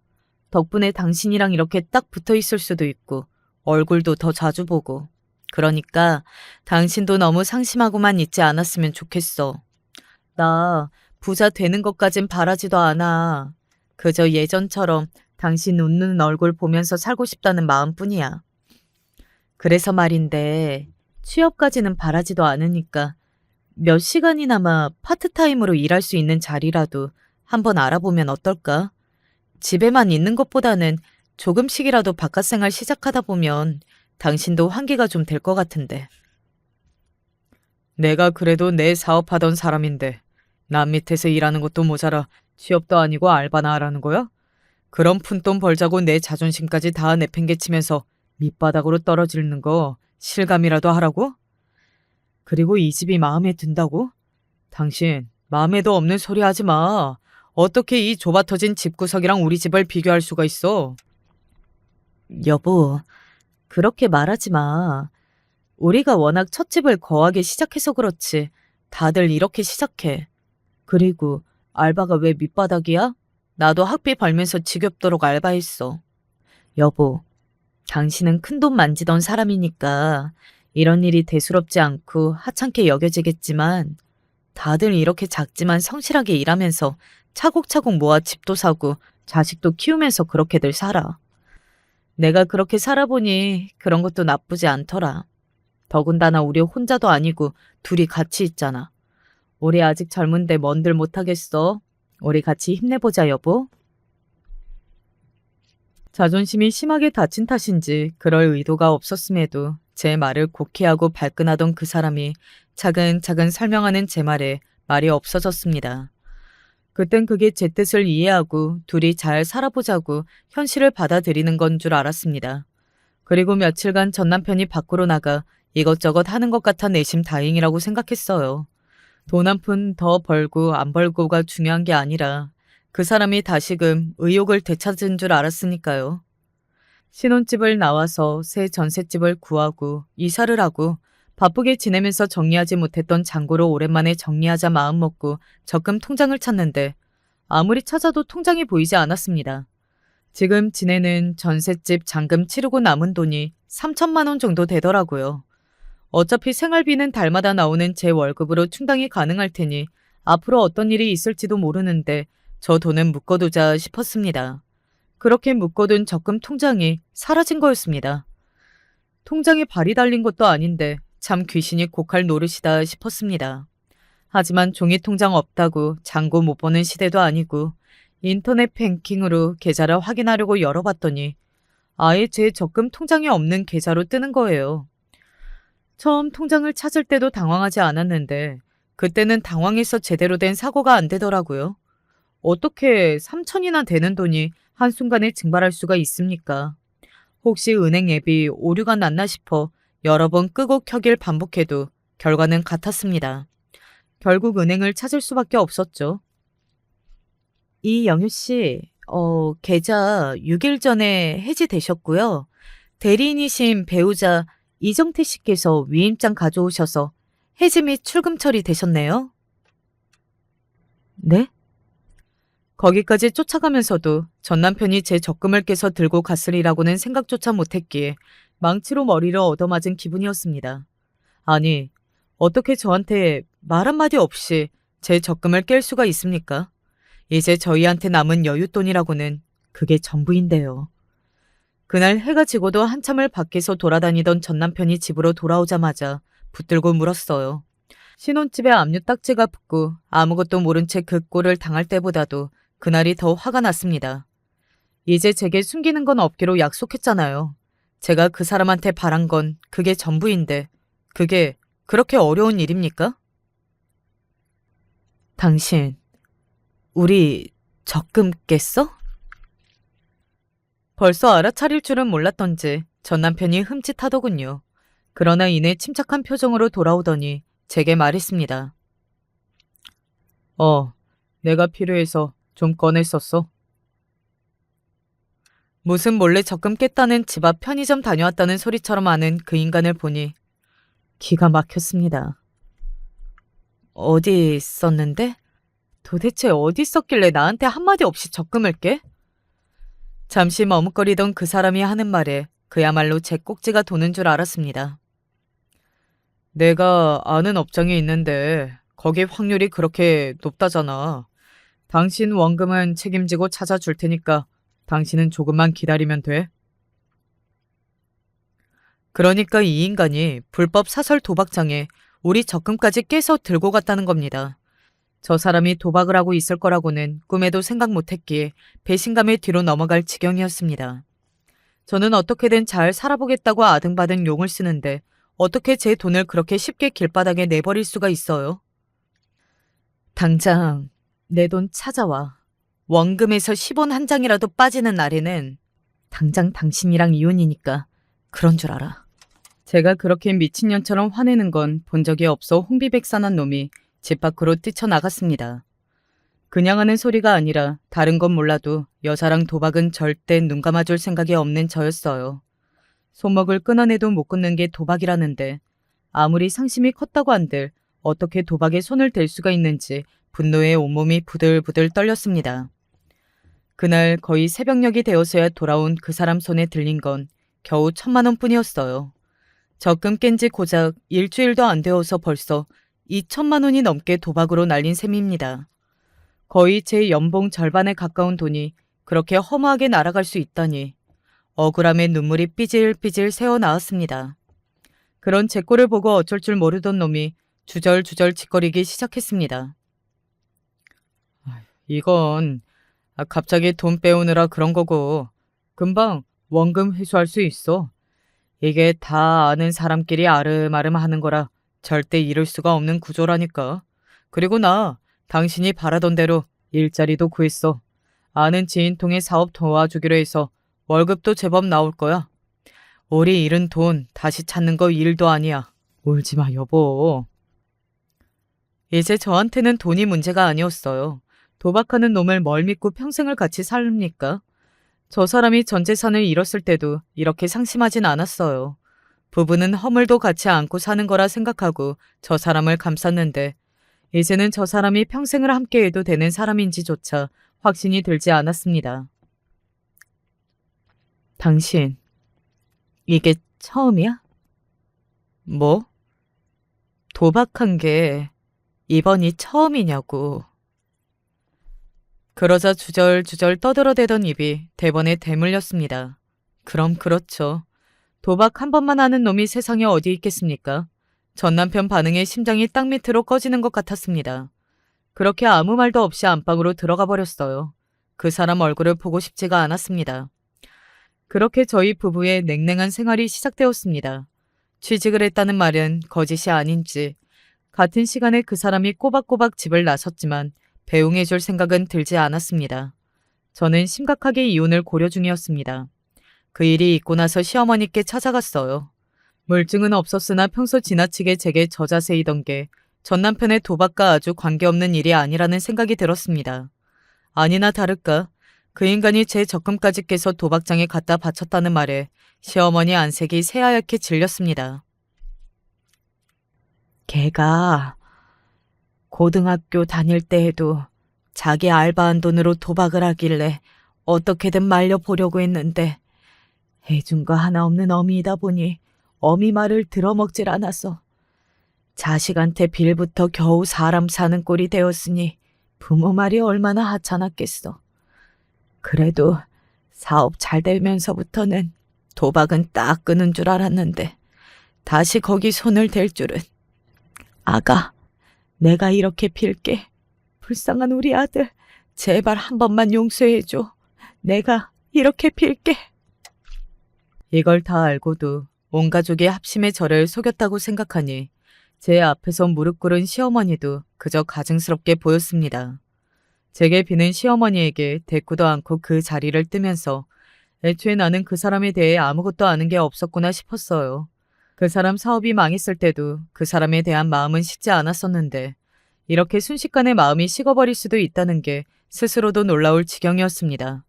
덕분에 당신이랑 이렇게 딱 붙어 있을 수도 있고 얼굴도 더 자주 보고. 그러니까 당신도 너무 상심하고만 있지 않았으면 좋겠어. 나 부자 되는 것까진 바라지도 않아. 그저 예전처럼 당신 웃는 얼굴 보면서 살고 싶다는 마음뿐이야. 그래서 말인데 취업까지는 바라지도 않으니까 몇 시간이나마 파트타임으로 일할 수 있는 자리라도 한번 알아보면 어떨까? 집에만 있는 것보다는 조금씩이라도 바깥 생활 시작하다 보면 당신도 환기가 좀 될 것 같은데. 내가 그래도 내 사업하던 사람인데 남 밑에서 일하는 것도 모자라 취업도 아니고 알바나 하라는 거야? 그런 푼돈 벌자고 내 자존심까지 다 내팽개치면서 밑바닥으로 떨어지는 거 실감이라도 하라고? 그리고 이 집이 마음에 든다고? 당신 마음에도 없는 소리 하지 마. 어떻게 이 좁아터진 집구석이랑 우리 집을 비교할 수가 있어? 여보, 그렇게 말하지 마. 우리가 워낙 첫 집을 거하게 시작해서 그렇지. 다들 이렇게 시작해. 그리고 알바가 왜 밑바닥이야? 나도 학비 벌면서 지겹도록 알바했어. 여보, 당신은 큰돈 만지던 사람이니까 이런 일이 대수롭지 않고 하찮게 여겨지겠지만 다들 이렇게 작지만 성실하게 일하면서 차곡차곡 모아 집도 사고 자식도 키우면서 그렇게들 살아. 내가 그렇게 살아보니 그런 것도 나쁘지 않더라. 더군다나 우리 혼자도 아니고 둘이 같이 있잖아. 우리 아직 젊은데 뭔들 못하겠어. 우리 같이 힘내보자, 여보. 자존심이 심하게 다친 탓인지 그럴 의도가 없었음에도 제 말을 곡해하고 발끈하던 그 사람이 차근차근 설명하는 제 말에 말이 없어졌습니다. 그땐 그게 제 뜻을 이해하고 둘이 잘 살아보자고 현실을 받아들이는 건 줄 알았습니다. 그리고 며칠간 전 남편이 밖으로 나가 이것저것 하는 것 같아 내심 다행이라고 생각했어요. 돈 한 푼 더 벌고 안 벌고가 중요한 게 아니라 그 사람이 다시금 의욕을 되찾은 줄 알았으니까요. 신혼집을 나와서 새 전셋집을 구하고 이사를 하고 바쁘게 지내면서 정리하지 못했던 잔고를 오랜만에 정리하자 마음먹고 적금 통장을 찾는데 아무리 찾아도 통장이 보이지 않았습니다. 지금 지내는 전셋집 잔금 치르고 남은 돈이 3천만 원 정도 되더라고요. 어차피 생활비는 달마다 나오는 제 월급으로 충당이 가능할 테니 앞으로 어떤 일이 있을지도 모르는데 저 돈은 묶어두자 싶었습니다. 그렇게 묶어둔 적금 통장이 사라진 거였습니다. 통장에 발이 달린 것도 아닌데 참 귀신이 고칼 노릇이다 싶었습니다. 하지만 종이 통장 없다고 잔고 못 보는 시대도 아니고 인터넷 뱅킹으로 계좌를 확인하려고 열어봤더니 아예 제 적금 통장이 없는 계좌로 뜨는 거예요. 처음 통장을 찾을 때도 당황하지 않았는데 그때는 당황해서 제대로 된 사고가 안 되더라고요. 어떻게 3천이나 되는 돈이 한순간에 증발할 수가 있습니까? 혹시 은행 앱이 오류가 났나 싶어 여러 번 끄고 켜길 반복해도 결과는 같았습니다. 결국 은행을 찾을 수밖에 없었죠. 이영유 씨, 계좌 6일 전에 해지되셨고요. 대리인이신 배우자 이정태 씨께서 위임장 가져오셔서 해지 및 출금 처리되셨네요. 네? 거기까지 쫓아가면서도 전 남편이 제 적금을 깨서 들고 갔으리라고는 생각조차 못했기에 망치로 머리를 얻어맞은 기분이었습니다. 아니, 어떻게 저한테 말 한마디 없이 제 적금을 깰 수가 있습니까? 이제 저희한테 남은 여윳돈이라고는 그게 전부인데요. 그날 해가 지고도 한참을 밖에서 돌아다니던 전 남편이 집으로 돌아오자마자 붙들고 물었어요. 신혼집에 압류 딱지가 붙고 아무것도 모른 채 그 꼴을 당할 때보다도 그날이 더 화가 났습니다. 이제 제게 숨기는 건 없기로 약속했잖아요. 제가 그 사람한테 바란 건 그게 전부인데 그게 그렇게 어려운 일입니까? 당신, 우리 적금 깼어? 벌써 알아차릴 줄은 몰랐던지 전 남편이 흠칫하더군요. 그러나 이내 침착한 표정으로 돌아오더니 제게 말했습니다. 내가 필요해서 좀 꺼냈었어. 무슨 몰래 적금 깼다는 집 앞 편의점 다녀왔다는 소리처럼 아는 그 인간을 보니 기가 막혔습니다. 어디 있었는데? 도대체 어디 있었길래 나한테 한마디 없이 적금을 깨? 잠시 머뭇거리던 그 사람이 하는 말에 그야말로 제 꼭지가 도는 줄 알았습니다. 내가 아는 업장이 있는데 거기 확률이 그렇게 높다잖아. 당신 원금은 책임지고 찾아줄 테니까 당신은 조금만 기다리면 돼. 그러니까 이 인간이 불법 사설 도박장에 우리 적금까지 깨서 들고 갔다는 겁니다. 저 사람이 도박을 하고 있을 거라고는 꿈에도 생각 못했기에 배신감에 뒤로 넘어갈 지경이었습니다. 저는 어떻게든 잘 살아보겠다고 아등바등 용을 쓰는데 어떻게 제 돈을 그렇게 쉽게 길바닥에 내버릴 수가 있어요? 당장 내 돈 찾아와. 원금에서 10원 한 장이라도 빠지는 날에는 당장 당신이랑 이혼이니까 그런 줄 알아. 제가 그렇게 미친년처럼 화내는 건 본 적이 없어 홍비백산한 놈이 집 밖으로 뛰쳐나갔습니다. 그냥 하는 소리가 아니라 다른 건 몰라도 여자랑 도박은 절대 눈 감아줄 생각이 없는 저였어요. 손목을 끊어내도 못 끊는 게 도박이라는데 아무리 상심이 컸다고 한들 어떻게 도박에 손을 댈 수가 있는지 분노에 온몸이 부들부들 떨렸습니다. 그날 거의 새벽녘이 되어서야 돌아온 그 사람 손에 들린 건 겨우 1,000만 원뿐이었어요. 적금 깬 지 고작 일주일도 안 되어서 벌써 2,000만 원이 넘게 도박으로 날린 셈입니다. 거의 제 연봉 절반에 가까운 돈이 그렇게 허무하게 날아갈 수 있다니 억울함에 눈물이 삐질삐질 새어나왔습니다. 그런 제 꼴을 보고 어쩔 줄 모르던 놈이 주절주절 짓거리기 시작했습니다. 이건 갑자기 돈 빼오느라 그런 거고 금방 원금 회수할 수 있어. 이게 다 아는 사람끼리 아름아름 하는 거라 절대 이룰 수가 없는 구조라니까. 그리고 나 당신이 바라던 대로 일자리도 구했어. 아는 지인 통해 사업 도와주기로 해서 월급도 제법 나올 거야. 우리 잃은 돈 다시 찾는 거 일도 아니야. 울지 마, 여보. 이제 저한테는 돈이 문제가 아니었어요. 도박하는 놈을 뭘 믿고 평생을 같이 삽니까? 저 사람이 전 재산을 잃었을 때도 이렇게 상심하진 않았어요. 부부는 허물도 같이 안고 사는 거라 생각하고 저 사람을 감쌌는데 이제는 저 사람이 평생을 함께해도 되는 사람인지조차 확신이 들지 않았습니다. 당신, 이게 처음이야? 뭐? 도박한 게 이번이 처음이냐고. 그러자 주절주절 떠들어대던 입이 대번에 대물렸습니다. 그럼 그렇죠. 도박 한 번만 하는 놈이 세상에 어디 있겠습니까? 전 남편 반응에 심장이 땅 밑으로 꺼지는 것 같았습니다. 그렇게 아무 말도 없이 안방으로 들어가 버렸어요. 그 사람 얼굴을 보고 싶지가 않았습니다. 그렇게 저희 부부의 냉랭한 생활이 시작되었습니다. 취직을 했다는 말은 거짓이 아닌지 같은 시간에 그 사람이 꼬박꼬박 집을 나섰지만 배웅해줄 생각은 들지 않았습니다. 저는 심각하게 이혼을 고려 중이었습니다. 그 일이 있고 나서 시어머니께 찾아갔어요. 물증은 없었으나 평소 지나치게 제게 저자세이던 게 전 남편의 도박과 아주 관계없는 일이 아니라는 생각이 들었습니다. 아니나 다를까 그 인간이 제 적금까지 깨서 도박장에 갖다 바쳤다는 말에 시어머니 안색이 새하얗게 질렸습니다. 걔가 고등학교 다닐 때에도 자기 알바한 돈으로 도박을 하길래 어떻게든 말려보려고 했는데 해준 거 하나 없는 어미이다 보니 어미 말을 들어먹질 않아서 자식한테 빌부터 겨우 사람 사는 꼴이 되었으니 부모 말이 얼마나 하찮았겠어. 그래도 사업 잘 되면서부터는 도박은 딱 끄는 줄 알았는데 다시 거기 손을 댈 줄은. 아가, 내가 이렇게 빌게. 불쌍한 우리 아들, 제발 한 번만 용서해줘. 내가 이렇게 빌게. 이걸 다 알고도 온 가족이 합심해 저를 속였다고 생각하니 제 앞에서 무릎 꿇은 시어머니도 그저 가증스럽게 보였습니다. 제게 비는 시어머니에게 대꾸도 않고 그 자리를 뜨면서 애초에 나는 그 사람에 대해 아무것도 아는 게 없었구나 싶었어요. 그 사람 사업이 망했을 때도 그 사람에 대한 마음은 식지 않았었는데 이렇게 순식간에 마음이 식어버릴 수도 있다는 게 스스로도 놀라울 지경이었습니다.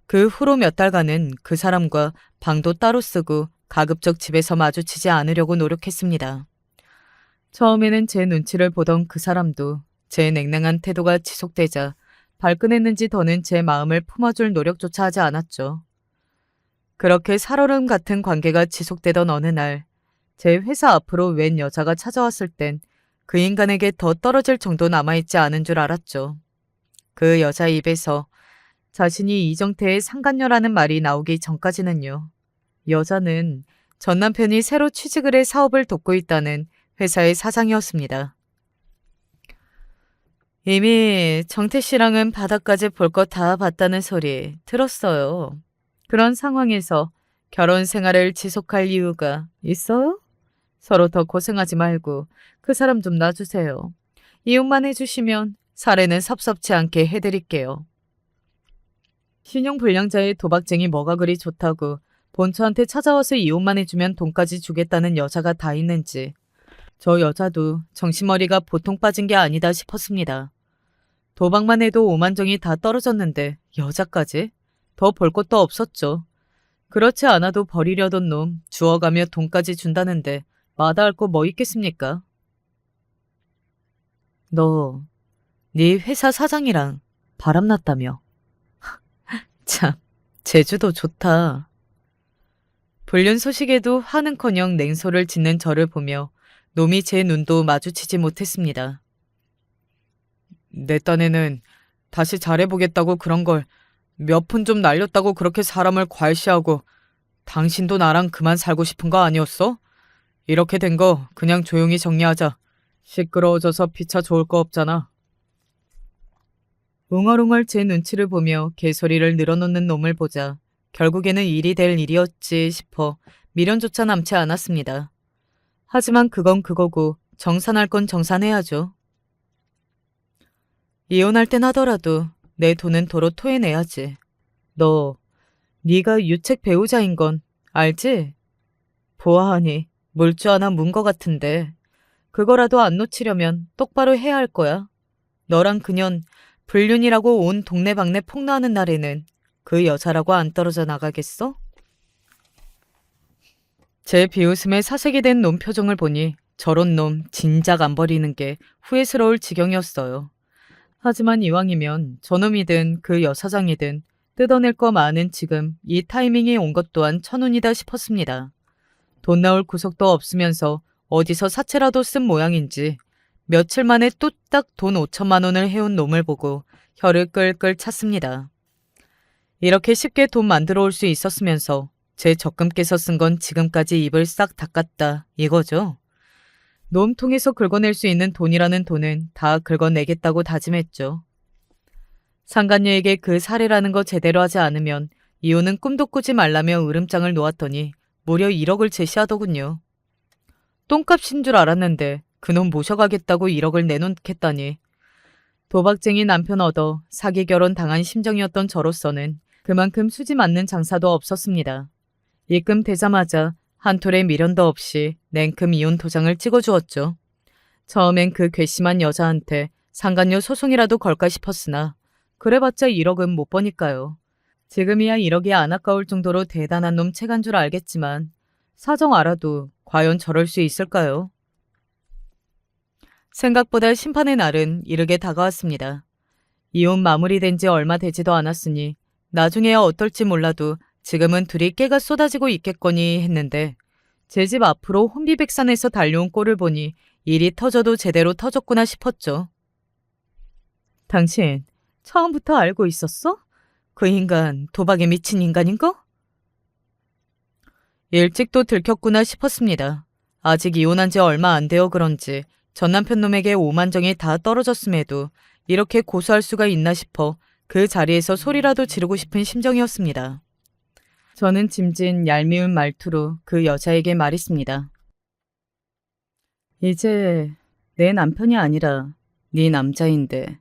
그 후로 몇 달간은 그 사람과 방도 따로 쓰고 가급적 집에서 마주치지 않으려고 노력했습니다. 처음에는 제 눈치를 보던 그 사람도 제 냉랭한 태도가 지속되자 발끈했는지 더는 제 마음을 품어줄 노력조차 하지 않았죠. 그렇게 살얼음 같은 관계가 지속되던 어느 날 제 회사 앞으로 웬 여자가 찾아왔을 땐 그 인간에게 더 떨어질 정도 남아있지 않은 줄 알았죠. 그 여자 입에서 자신이 이정태의 상간녀라는 말이 나오기 전까지는요. 여자는 전 남편이 새로 취직을 해 사업을 돕고 있다는 회사의 사장이었습니다. 이미 정태 씨랑은 바닥까지 볼 거 다 봤다는 소리 들었어요. 그런 상황에서 결혼 생활을 지속할 이유가 있어요? 서로 더 고생하지 말고 그 사람 좀 놔주세요. 이혼만 해주시면 사례는 섭섭치 않게 해드릴게요. 신용불량자의 도박쟁이 뭐가 그리 좋다고 본처한테 찾아와서 이혼만 해주면 돈까지 주겠다는 여자가 다 있는지 저 여자도 정신머리가 보통 빠진 게 아니다 싶었습니다. 도박만 해도 오만정이 다 떨어졌는데 여자까지? 더 볼 것도 없었죠. 그렇지 않아도 버리려던 놈 주워가며 돈까지 준다는데 마다할 거 뭐 있겠습니까? 너, 네 회사 사장이랑 바람났다며. 참, 제주도 좋다. 불륜 소식에도 화는커녕 냉소를 짓는 저를 보며 놈이 제 눈도 마주치지 못했습니다. 내 딴에는 다시 잘해보겠다고 그런 걸 몇 푼 좀 날렸다고 그렇게 사람을 괄시하고 당신도 나랑 그만 살고 싶은 거 아니었어? 이렇게 된 거 그냥 조용히 정리하자. 시끄러워져서 피차 좋을 거 없잖아. 웅얼웅얼 제 눈치를 보며 개소리를 늘어놓는 놈을 보자 결국에는 일이 될 일이었지 싶어 미련조차 남지 않았습니다. 하지만 그건 그거고 정산할 건 정산해야죠. 이혼할 땐 하더라도 내 돈은 도로 토해내야지. 너, 네가 유책 배우자인 건 알지? 보아하니 물주 하나 문 거 같은데 그거라도 안 놓치려면 똑바로 해야 할 거야. 너랑 그년 불륜이라고 온 동네방네 폭로하는 날에는 그 여자라고 안 떨어져 나가겠어? 제 비웃음에 사색이 된 놈 표정을 보니 저런 놈 진작 안 버리는 게 후회스러울 지경이었어요. 하지만 이왕이면 저놈이든 그 여사장이든 뜯어낼 거 많은 지금 이 타이밍이 온 것 또한 천운이다 싶었습니다. 돈 나올 구석도 없으면서 어디서 사채라도 쓴 모양인지 며칠 만에 뚝딱 돈 5천만 원을 해온 놈을 보고 혀를 끌끌 찼습니다. 이렇게 쉽게 돈 만들어 올 수 있었으면서 제 적금께서 쓴 건 지금까지 입을 싹 닦았다 이거죠. 놈통에서 긁어낼 수 있는 돈이라는 돈은 다 긁어내겠다고 다짐했죠. 상간녀에게 그 사례라는 거 제대로 하지 않으면 이혼은 꿈도 꾸지 말라며 으름장을 놓았더니 무려 1억을 제시하더군요. 똥값인 줄 알았는데 그놈 모셔가겠다고 1억을 내놓겠다니. 도박쟁이 남편 얻어 사기 결혼 당한 심정이었던 저로서는 그만큼 수지 맞는 장사도 없었습니다. 입금되자마자 한 톨의 미련도 없이 냉큼 이혼 도장을 찍어주었죠. 처음엔 그 괘씸한 여자한테 상간녀 소송이라도 걸까 싶었으나 그래봤자 1억은 못 버니까요. 지금이야 1억이 안 아까울 정도로 대단한 놈 채간 줄 알겠지만 사정 알아도 과연 저럴 수 있을까요? 생각보다 심판의 날은 이르게 다가왔습니다. 이혼 마무리된 지 얼마 되지도 않았으니 나중에야 어떨지 몰라도 지금은 둘이 깨가 쏟아지고 있겠거니 했는데 제 집 앞으로 혼비백산에서 달려온 꼴을 보니 일이 터져도 제대로 터졌구나 싶었죠. 당신 처음부터 알고 있었어? 그 인간 도박에 미친 인간인 거? 일찍도 들켰구나 싶었습니다. 아직 이혼한 지 얼마 안 되어 그런지 전 남편 놈에게 오만정이 다 떨어졌음에도 이렇게 고소할 수가 있나 싶어 그 자리에서 소리라도 지르고 싶은 심정이었습니다. 저는 짐진 얄미운 말투로 그 여자에게 말했습니다. 이제 내 남편이 아니라 네 남자인데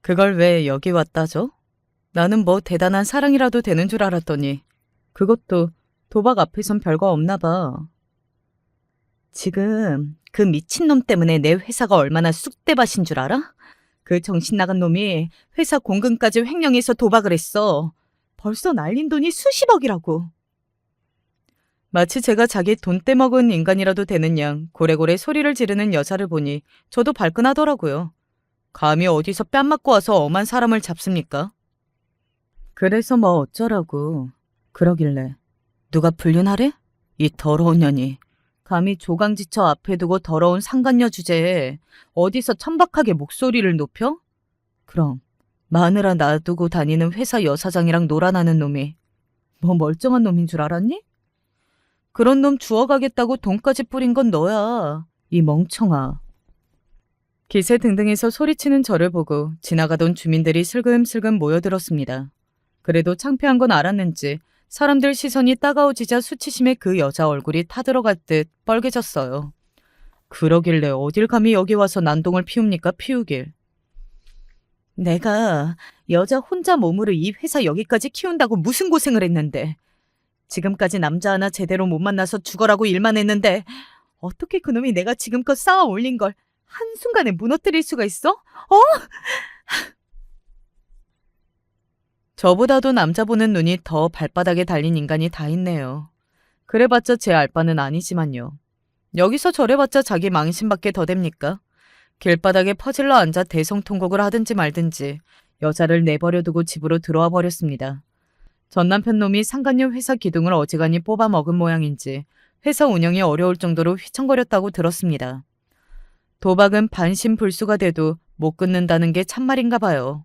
그걸 왜 여기 왔다죠? 나는 뭐 대단한 사랑이라도 되는 줄 알았더니 그것도 도박 앞에선 별거 없나 봐. 지금 그 미친놈 때문에 내 회사가 얼마나 쑥대밭인 줄 알아? 그 정신 나간 놈이 회사 공금까지 횡령해서 도박을 했어. 벌써 날린 돈이 수십억이라고. 마치 제가 자기 돈 떼먹은 인간이라도 되는 양 고래고래 소리를 지르는 여자를 보니 저도 발끈하더라고요. 감히 어디서 뺨 맞고 와서 엄한 사람을 잡습니까? 그래서 뭐 어쩌라고. 그러길래 누가 불륜하래? 이 더러운 년이. 감히 조강지처 앞에 두고 더러운 상간녀 주제에 어디서 천박하게 목소리를 높여? 그럼 마누라 놔두고 다니는 회사 여사장이랑 놀아나는 놈이 뭐 멀쩡한 놈인 줄 알았니? 그런 놈 주워가겠다고 돈까지 뿌린 건 너야. 이 멍청아. 기세등등해서 소리치는 저를 보고 지나가던 주민들이 슬금슬금 모여들었습니다. 그래도 창피한 건 알았는지 사람들 시선이 따가워지자 수치심에 그 여자 얼굴이 타들어갈 듯 빨개졌어요. 그러길래 어딜 감히 여기 와서 난동을 피웁니까 피우길. 내가 여자 혼자 몸으로 이 회사 여기까지 키운다고 무슨 고생을 했는데. 지금까지 남자 하나 제대로 못 만나서 죽어라고 일만 했는데 어떻게 그놈이 내가 지금껏 쌓아 올린 걸 한순간에 무너뜨릴 수가 있어? 저보다도 남자 보는 눈이 더 발바닥에 달린 인간이 다 있네요. 그래봤자 제 알바는 아니지만요. 여기서 저래봤자 자기 망신밖에 더 됩니까? 길바닥에 퍼질러 앉아 대성통곡을 하든지 말든지 여자를 내버려두고 집으로 들어와 버렸습니다. 전 남편 놈이 상간녀 회사 기둥을 어지간히 뽑아 먹은 모양인지 회사 운영이 어려울 정도로 휘청거렸다고 들었습니다. 도박은 반신불수가 돼도 못 끊는다는 게 참말인가 봐요.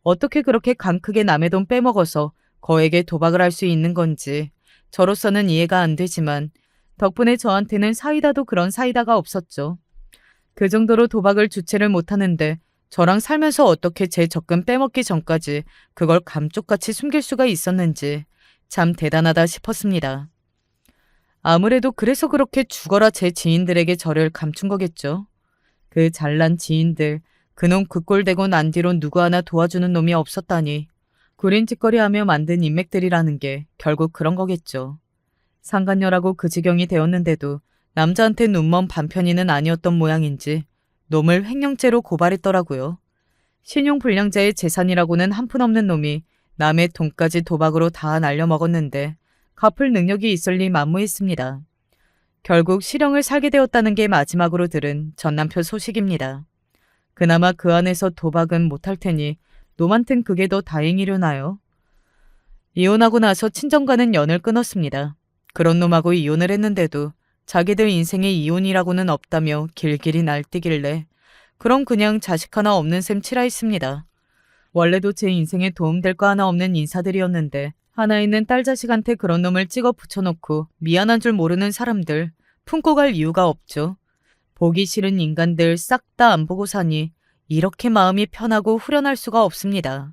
어떻게 그렇게 강 크게 남의 돈 빼먹어서 거액의 도박을 할 수 있는 건지 저로서는 이해가 안 되지만 덕분에 저한테는 사이다도 그런 사이다가 없었죠. 그 정도로 도박을 주체를 못하는데 저랑 살면서 어떻게 제 적금 빼먹기 전까지 그걸 감쪽같이 숨길 수가 있었는지 참 대단하다 싶었습니다. 아무래도 그래서 그렇게 죽어라 제 지인들에게 저를 감춘 거겠죠. 그 잘난 지인들, 그놈 그 꼴 되고 난 뒤로 누구 하나 도와주는 놈이 없었다니 구린짓거리하며 만든 인맥들이라는 게 결국 그런 거겠죠. 상간녀라고 그 지경이 되었는데도 남자한테 눈먼 반편이는 아니었던 모양인지 놈을 횡령죄로 고발했더라고요. 신용불량자의 재산이라고는 한푼 없는 놈이 남의 돈까지 도박으로 다 날려먹었는데 갚을 능력이 있을 리 만무했습니다. 결국 실형을 살게 되었다는 게 마지막으로 들은 전남편 소식입니다. 그나마 그 안에서 도박은 못할 테니 놈한텐 그게 더 다행이려나요? 이혼하고 나서 친정과는 연을 끊었습니다. 그런 놈하고 이혼을 했는데도 자기들 인생에 이혼이라고는 없다며 길길이 날뛰길래 그럼 그냥 자식 하나 없는 셈 치라 했습니다. 원래도 제 인생에 도움될 거 하나 없는 인사들이었는데 하나 있는 딸 자식한테 그런 놈을 찍어 붙여놓고 미안한 줄 모르는 사람들 품고 갈 이유가 없죠. 보기 싫은 인간들 싹 다 안 보고 사니 이렇게 마음이 편하고 후련할 수가 없습니다.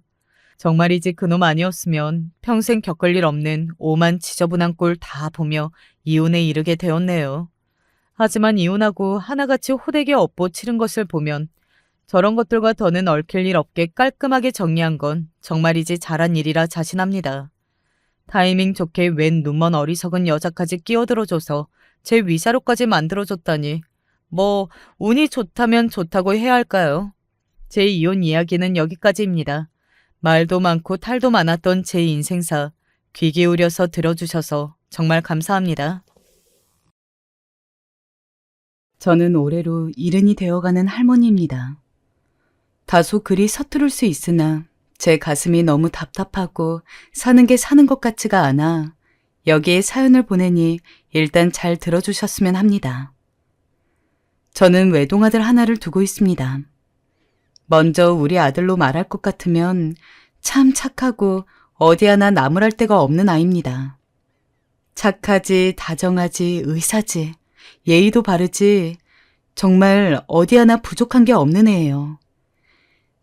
정말이지 그놈 아니었으면 평생 겪을 일 없는 오만 지저분한 꼴 다 보며 이혼에 이르게 되었네요. 하지만 이혼하고 하나같이 호되게 업보 치른 것을 보면 저런 것들과 더는 얽힐 일 없게 깔끔하게 정리한 건 정말이지 잘한 일이라 자신합니다. 타이밍 좋게 웬 눈먼 어리석은 여자까지 끼어들어줘서 제 위자료까지 만들어줬다니 뭐 운이 좋다면 좋다고 해야 할까요? 제 이혼 이야기는 여기까지입니다. 말도 많고 탈도 많았던 제 인생사 귀 기울여서 들어주셔서 정말 감사합니다. 저는 올해로 70이 되어가는 할머니입니다. 다소 그리 서투를 수 있으나 제 가슴이 너무 답답하고 사는 게 사는 것 같지가 않아 여기에 사연을 보내니 일단 잘 들어주셨으면 합니다. 저는 외동아들 하나를 두고 있습니다. 먼저 우리 아들로 말할 것 같으면 참 착하고 어디 하나 나무랄 데가 없는 아이입니다. 착하지, 다정하지, 의사지, 예의도 바르지, 정말 어디 하나 부족한 게 없는 애예요.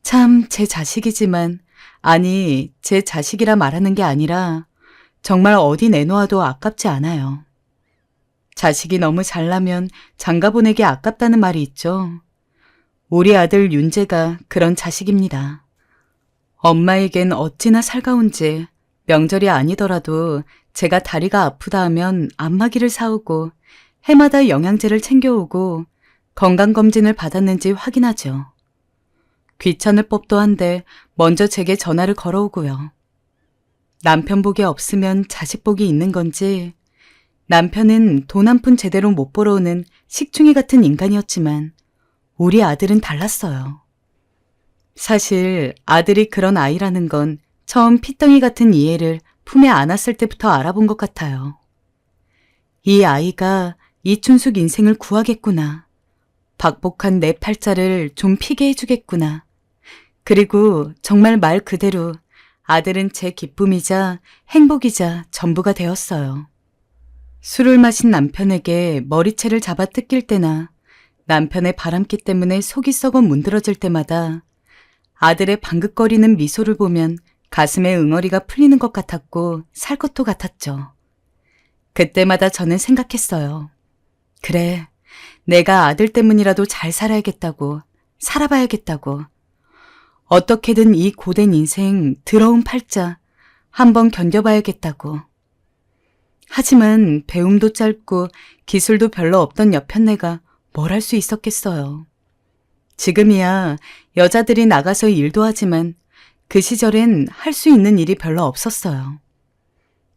참 제 자식이지만, 아니 제 자식이라 말하는 게 아니라 정말 어디 내놓아도 아깝지 않아요. 자식이 너무 잘나면 장가 보내기 아깝다는 말이 있죠. 우리 아들 윤재가 그런 자식입니다. 엄마에겐 어찌나 살가운지 명절이 아니더라도 제가 다리가 아프다 하면 안마기를 사오고 해마다 영양제를 챙겨오고 건강검진을 받았는지 확인하죠. 귀찮을 법도 한데 먼저 제게 전화를 걸어오고요. 남편 복이 없으면 자식 복이 있는 건지 남편은 돈 한 푼 제대로 못 벌어오는 식충이 같은 인간이었지만 우리 아들은 달랐어요. 사실 아들이 그런 아이라는 건 처음 피덩이 같은 이해를 품에 안았을 때부터 알아본 것 같아요. 이 아이가 이춘숙 인생을 구하겠구나. 박복한 내 팔자를 좀 피게 해주겠구나. 그리고 정말 말 그대로 아들은 제 기쁨이자 행복이자 전부가 되었어요. 술을 마신 남편에게 머리채를 잡아 뜯길 때나 남편의 바람기 때문에 속이 썩어 문드러질 때마다 아들의 방긋거리는 미소를 보면 가슴에 응어리가 풀리는 것 같았고 살 것도 같았죠. 그때마다 저는 생각했어요. 그래, 내가 아들 때문이라도 잘 살아야겠다고, 살아봐야겠다고. 어떻게든 이 고된 인생, 더러운 팔자 한번 견뎌봐야겠다고. 하지만 배움도 짧고 기술도 별로 없던 여편네가 뭘 할 수 있었겠어요. 지금이야 여자들이 나가서 일도 하지만 그 시절엔 할 수 있는 일이 별로 없었어요.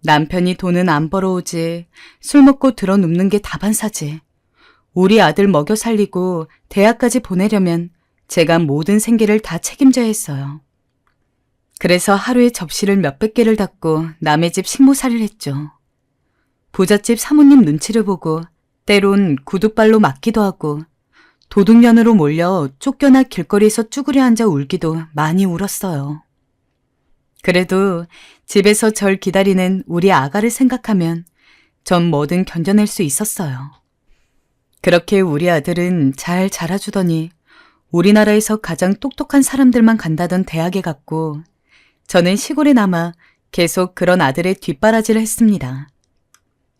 남편이 돈은 안 벌어오지, 술 먹고 들어눕는 게 다반사지. 우리 아들 먹여 살리고 대학까지 보내려면 제가 모든 생계를 다 책임져야 했어요. 그래서 하루에 접시를 몇백 개를 닦고 남의 집 식모살이를 했죠. 부잣집 사모님 눈치를 보고 때론 구두발로 맞기도 하고 도둑년으로 몰려 쫓겨나 길거리에서 쭈그려 앉아 울기도 많이 울었어요. 그래도 집에서 절 기다리는 우리 아가를 생각하면 전 뭐든 견뎌낼 수 있었어요. 그렇게 우리 아들은 잘 자라주더니 우리나라에서 가장 똑똑한 사람들만 간다던 대학에 갔고 저는 시골에 남아 계속 그런 아들의 뒷바라지를 했습니다.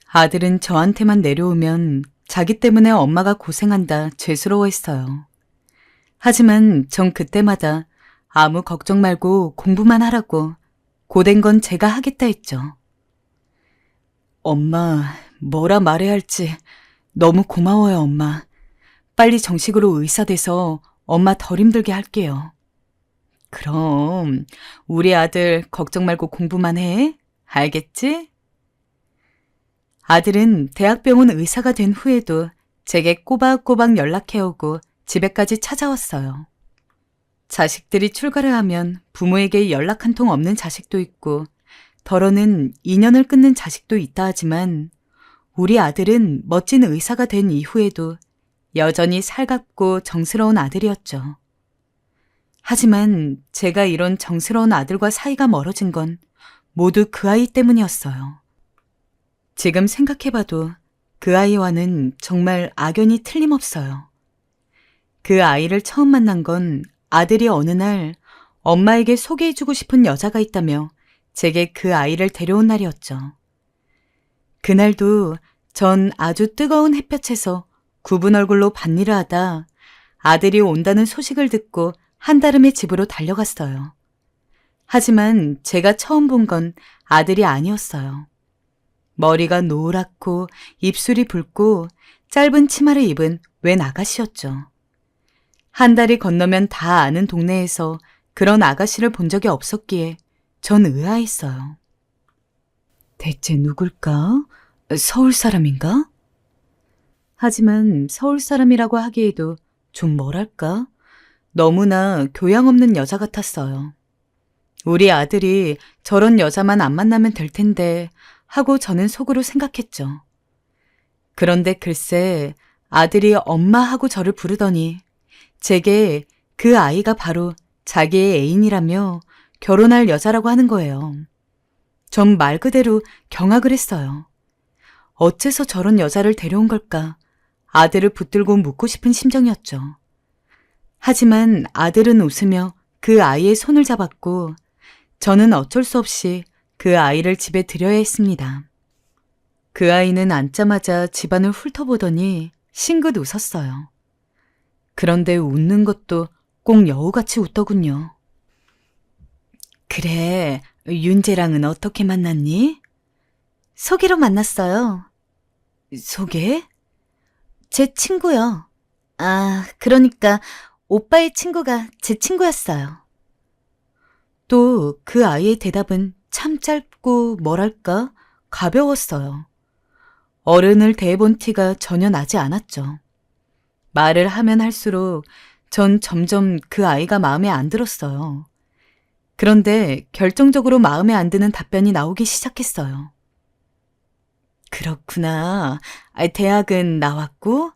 아들은 저한테만 내려오면 자기 때문에 엄마가 고생한다 죄스러워했어요. 하지만 전 그때마다 아무 걱정 말고 공부만 하라고 고된 건 제가 하겠다 했죠. 엄마, 뭐라 말해야 할지 너무 고마워요, 엄마. 빨리 정식으로 의사 돼서 엄마 덜 힘들게 할게요. 그럼 우리 아들 걱정 말고 공부만 해. 알겠지? 아들은 대학병원 의사가 된 후에도 제게 꼬박꼬박 연락해오고 집에까지 찾아왔어요. 자식들이 출가를 하면 부모에게 연락 한 통 없는 자식도 있고 덜어는 인연을 끊는 자식도 있다 하지만 우리 아들은 멋진 의사가 된 이후에도 여전히 살갑고 정스러운 아들이었죠. 하지만 제가 이런 정스러운 아들과 사이가 멀어진 건 모두 그 아이 때문이었어요. 지금 생각해봐도 그 아이와는 정말 악연이 틀림없어요. 그 아이를 처음 만난 건 아들이 어느 날 엄마에게 소개해주고 싶은 여자가 있다며 제게 그 아이를 데려온 날이었죠. 그날도 전 아주 뜨거운 햇볕에서 굽은 얼굴로 밭일을 하다 아들이 온다는 소식을 듣고 한달음에 집으로 달려갔어요. 하지만 제가 처음 본 건 아들이 아니었어요. 머리가 노랗고 입술이 붉고 짧은 치마를 입은 웬 아가씨였죠. 한 달이 건너면 다 아는 동네에서 그런 아가씨를 본 적이 없었기에 전 의아했어요. 대체 누굴까? 서울 사람인가? 하지만 서울 사람이라고 하기에도 좀 뭐랄까? 너무나 교양 없는 여자 같았어요. 우리 아들이 저런 여자만 안 만나면 될 텐데 하고 저는 속으로 생각했죠. 그런데 글쎄 아들이 엄마 하고 저를 부르더니 제게 그 아이가 바로 자기의 애인이라며 결혼할 여자라고 하는 거예요. 전 말 그대로 경악을 했어요. 어째서 저런 여자를 데려온 걸까? 아들을 붙들고 묻고 싶은 심정이었죠. 하지만 아들은 웃으며 그 아이의 손을 잡았고 저는 어쩔 수 없이 그 아이를 집에 들여야 했습니다. 그 아이는 앉자마자 집안을 훑어보더니 싱긋 웃었어요. 그런데 웃는 것도 꼭 여우같이 웃더군요. 그래, 윤재랑은 어떻게 만났니? 소개로 만났어요. 소개? 제 친구요. 아, 그러니까 오빠의 친구가 제 친구였어요. 또 그 아이의 대답은 참 짧고 뭐랄까 가벼웠어요. 어른을 대해본 티가 전혀 나지 않았죠. 말을 하면 할수록 전 점점 그 아이가 마음에 안 들었어요. 그런데 결정적으로 마음에 안 드는 답변이 나오기 시작했어요. 그렇구나. 대학은 나왔고?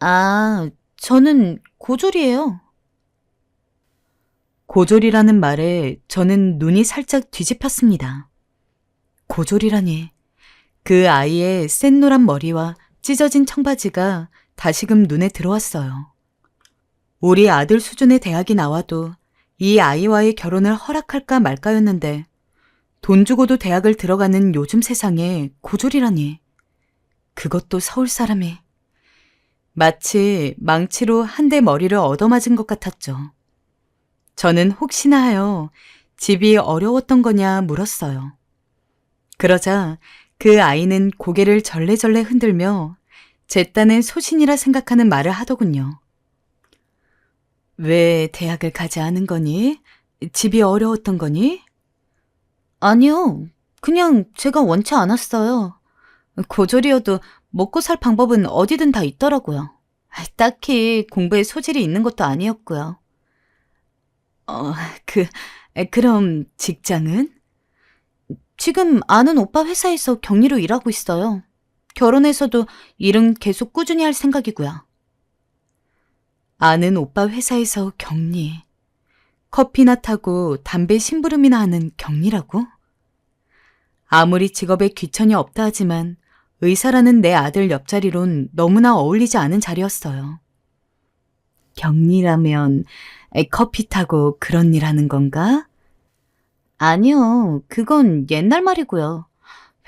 아, 저는 고졸이에요. 고졸이라는 말에 저는 눈이 살짝 뒤집혔습니다. 고졸이라니. 그 아이의 센 노란 머리와 찢어진 청바지가 다시금 눈에 들어왔어요. 우리 아들 수준의 대학이 나와도 이 아이와의 결혼을 허락할까 말까였는데 돈 주고도 대학을 들어가는 요즘 세상에 고졸이라니. 그것도 서울 사람이. 마치 망치로 한 대 머리를 얻어맞은 것 같았죠. 저는 혹시나 하여 집이 어려웠던 거냐 물었어요. 그러자 그 아이는 고개를 절레절레 흔들며 제 딴엔 소신이라 생각하는 말을 하더군요. 왜 대학을 가지 않은 거니? 집이 어려웠던 거니? 아니요. 그냥 제가 원치 않았어요. 고졸이어도 먹고 살 방법은 어디든 다 있더라고요. 딱히 공부에 소질이 있는 것도 아니었고요. 어, 그, 그럼 직장은? 지금 아는 오빠 회사에서 격리로 일하고 있어요. 결혼해서도 일은 계속 꾸준히 할 생각이고요. 아는 오빠 회사에서 격리. 커피나 타고 담배 심부름이나 하는 격리라고? 아무리 직업에 귀천이 없다 하지만 의사라는 내 아들 옆자리론 너무나 어울리지 않은 자리였어요. 격리라면 커피 타고 그런 일 하는 건가? 아니요, 그건 옛날 말이고요.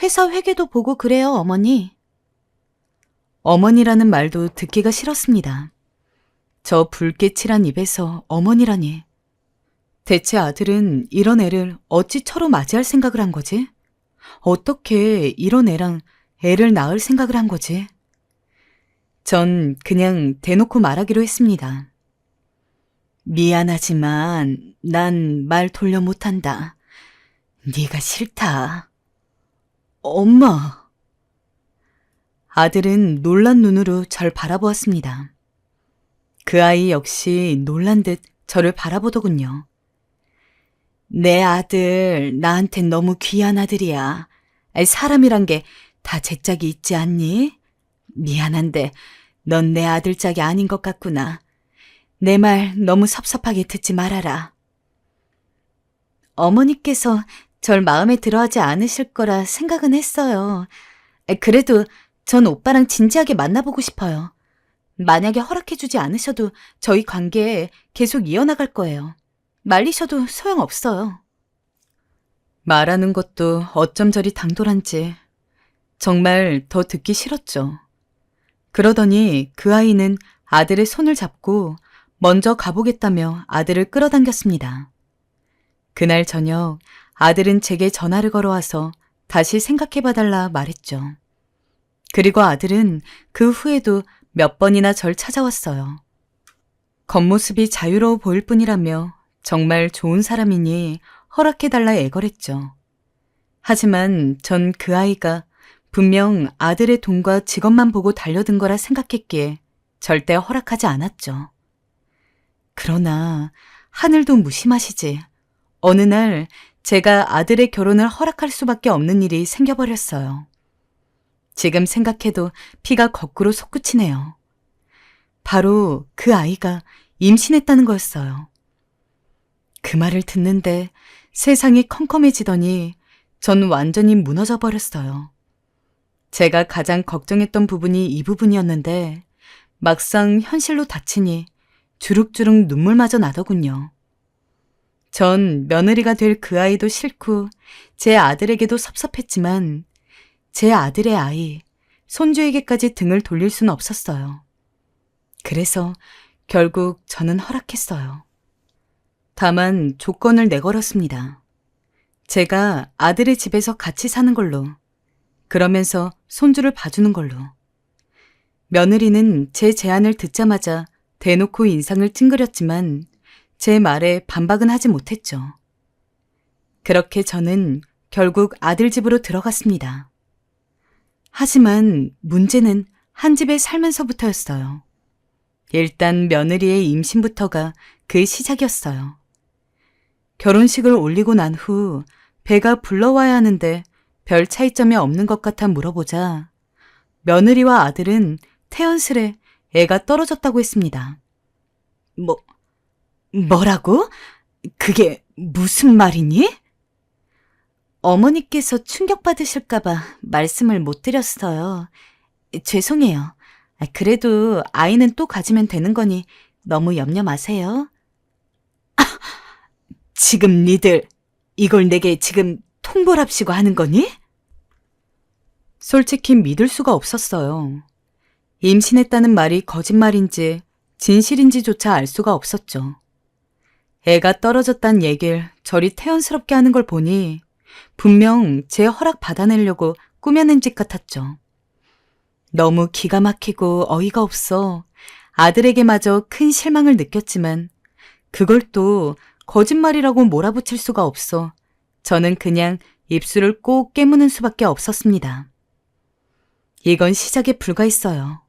회사 회계도 보고 그래요, 어머니. 어머니라는 말도 듣기가 싫었습니다. 저 붉게 칠한 입에서 어머니라니. 대체 아들은 이런 애를 어찌 처로 맞이할 생각을 한 거지? 어떻게 이런 애랑 애를 낳을 생각을 한 거지? 전 그냥 대놓고 말하기로 했습니다. 미안하지만 난 말 돌려 못한다. 네가 싫다. 엄마. 아들은 놀란 눈으로 절 바라보았습니다. 그 아이 역시 놀란 듯 저를 바라보더군요. 내 아들 나한텐 너무 귀한 아들이야. 사람이란 게 다 제 짝이 있지 않니? 미안한데 넌 내 아들 짝이 아닌 것 같구나. 내 말 너무 섭섭하게 듣지 말아라. 어머니께서 절 마음에 들어하지 않으실 거라 생각은 했어요. 그래도 전 오빠랑 진지하게 만나보고 싶어요. 만약에 허락해주지 않으셔도 저희 관계 계속 이어나갈 거예요. 말리셔도 소용없어요. 말하는 것도 어쩜 저리 당돌한지 정말 더 듣기 싫었죠. 그러더니 그 아이는 아들의 손을 잡고 먼저 가보겠다며 아들을 끌어당겼습니다. 그날 저녁 아들은 제게 전화를 걸어와서 다시 생각해봐달라 말했죠. 그리고 아들은 그 후에도 몇 번이나 절 찾아왔어요. 겉모습이 자유로워 보일 뿐이라며 정말 좋은 사람이니 허락해달라 애걸했죠. 하지만 전 그 아이가 분명 아들의 돈과 직업만 보고 달려든 거라 생각했기에 절대 허락하지 않았죠. 그러나 하늘도 무심하시지. 어느 날 제가 아들의 결혼을 허락할 수밖에 없는 일이 생겨버렸어요. 지금 생각해도 피가 거꾸로 솟구치네요. 바로 그 아이가 임신했다는 거였어요. 그 말을 듣는데 세상이 컴컴해지더니 전 완전히 무너져 버렸어요. 제가 가장 걱정했던 부분이 이 부분이었는데 막상 현실로 닥치니 주룩주룩 눈물마저 나더군요. 전 며느리가 될 그 아이도 싫고 제 아들에게도 섭섭했지만 제 아들의 아이, 손주에게까지 등을 돌릴 수는 없었어요. 그래서 결국 저는 허락했어요. 다만 조건을 내걸었습니다. 제가 아들의 집에서 같이 사는 걸로, 그러면서 손주를 봐주는 걸로. 며느리는 제 제안을 듣자마자 대놓고 인상을 찡그렸지만 제 말에 반박은 하지 못했죠. 그렇게 저는 결국 아들 집으로 들어갔습니다. 하지만 문제는 한 집에 살면서부터였어요. 일단 며느리의 임신부터가 그 시작이었어요. 결혼식을 올리고 난 후 배가 불러와야 하는데 별 차이점이 없는 것 같아 물어보자 며느리와 아들은 태연스레 애가 떨어졌다고 했습니다. 뭐라고? 그게 무슨 말이니? 어머니께서 충격받으실까봐 말씀을 못 드렸어요. 죄송해요. 그래도 아이는 또 가지면 되는 거니 너무 염려 마세요. 지금 니들 이걸 내게 지금 통보랍시고 하는 거니? 솔직히 믿을 수가 없었어요. 임신했다는 말이 거짓말인지 진실인지조차 알 수가 없었죠. 애가 떨어졌단 얘길 저리 태연스럽게 하는 걸 보니 분명 제 허락 받아내려고 꾸며낸 짓 같았죠. 너무 기가 막히고 어이가 없어 아들에게마저 큰 실망을 느꼈지만 그걸 또 거짓말이라고 몰아붙일 수가 없어 저는 그냥 입술을 꼭 깨무는 수밖에 없었습니다. 이건 시작에 불과했어요.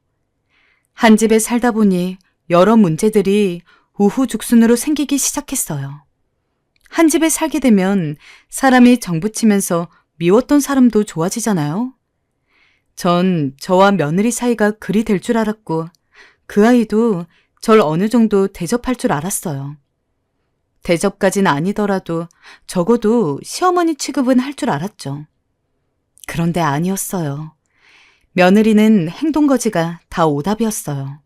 한 집에 살다 보니 여러 문제들이 우후죽순으로 생기기 시작했어요. 한 집에 살게 되면 사람이 정붙이면서 미웠던 사람도 좋아지잖아요. 전 저와 며느리 사이가 그리 될 줄 알았고 그 아이도 절 어느 정도 대접할 줄 알았어요. 대접까진 아니더라도 적어도 시어머니 취급은 할 줄 알았죠. 그런데 아니었어요. 며느리는 행동거지가 다 오답이었어요.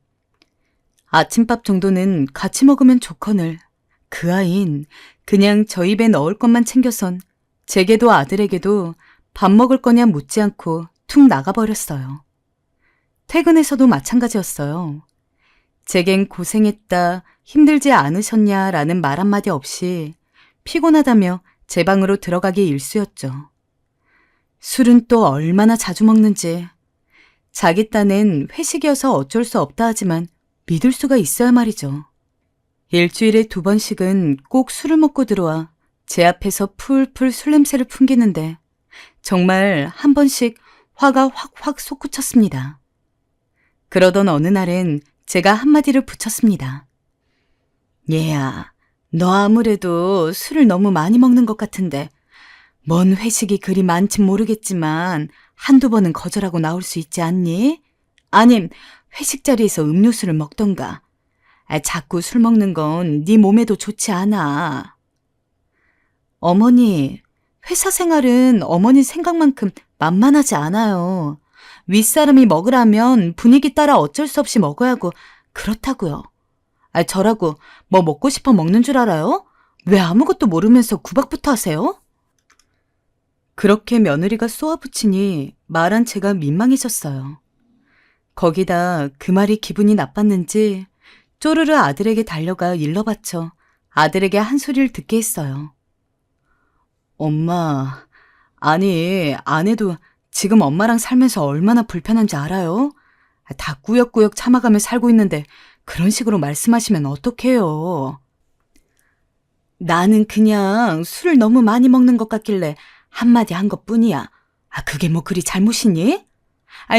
아침밥 정도는 같이 먹으면 좋거늘 그 아이는 그냥 저 입에 넣을 것만 챙겨선 제게도 아들에게도 밥 먹을 거냐 묻지 않고 툭 나가버렸어요. 퇴근해서도 마찬가지였어요. 제겐 고생했다, 힘들지 않으셨냐라는 말 한마디 없이 피곤하다며 제 방으로 들어가기 일쑤였죠. 술은 또 얼마나 자주 먹는지. 자기 딴엔 회식이어서 어쩔 수 없다 하지만 믿을 수가 있어야 말이죠. 일주일에 2번씩은 꼭 술을 먹고 들어와 제 앞에서 풀풀 술 냄새를 풍기는데 정말 한 번씩 화가 확확 솟구쳤습니다. 그러던 어느 날엔 제가 한마디를 붙였습니다. 얘야, 너 아무래도 술을 너무 많이 먹는 것 같은데 뭔 회식이 그리 많진 모르겠지만 한두 번은 거절하고 나올 수 있지 않니? 아님 회식 자리에서 음료수를 먹던가. 자꾸 술 먹는 건 네 몸에도 좋지 않아. 어머니, 회사 생활은 어머니 생각만큼 만만하지 않아요. 윗사람이 먹으라면 분위기 따라 어쩔 수 없이 먹어야 하고 그렇다고요. 저라고 뭐 먹고 싶어 먹는 줄 알아요? 왜 아무것도 모르면서 구박부터 하세요? 그렇게 며느리가 쏘아붙이니 말한 제가 민망해졌어요. 거기다 그 말이 기분이 나빴는지 쪼르르 아들에게 달려가 일러바쳐 아들에게 한 소리를 듣게 했어요. 엄마, 아니 아내도 지금 엄마랑 살면서 얼마나 불편한지 알아요? 다 꾸역꾸역 참아가며 살고 있는데 그런 식으로 말씀하시면 어떡해요? 나는 그냥 술을 너무 많이 먹는 것 같길래 한마디 한 것뿐이야. 그게 뭐 그리 잘못이니?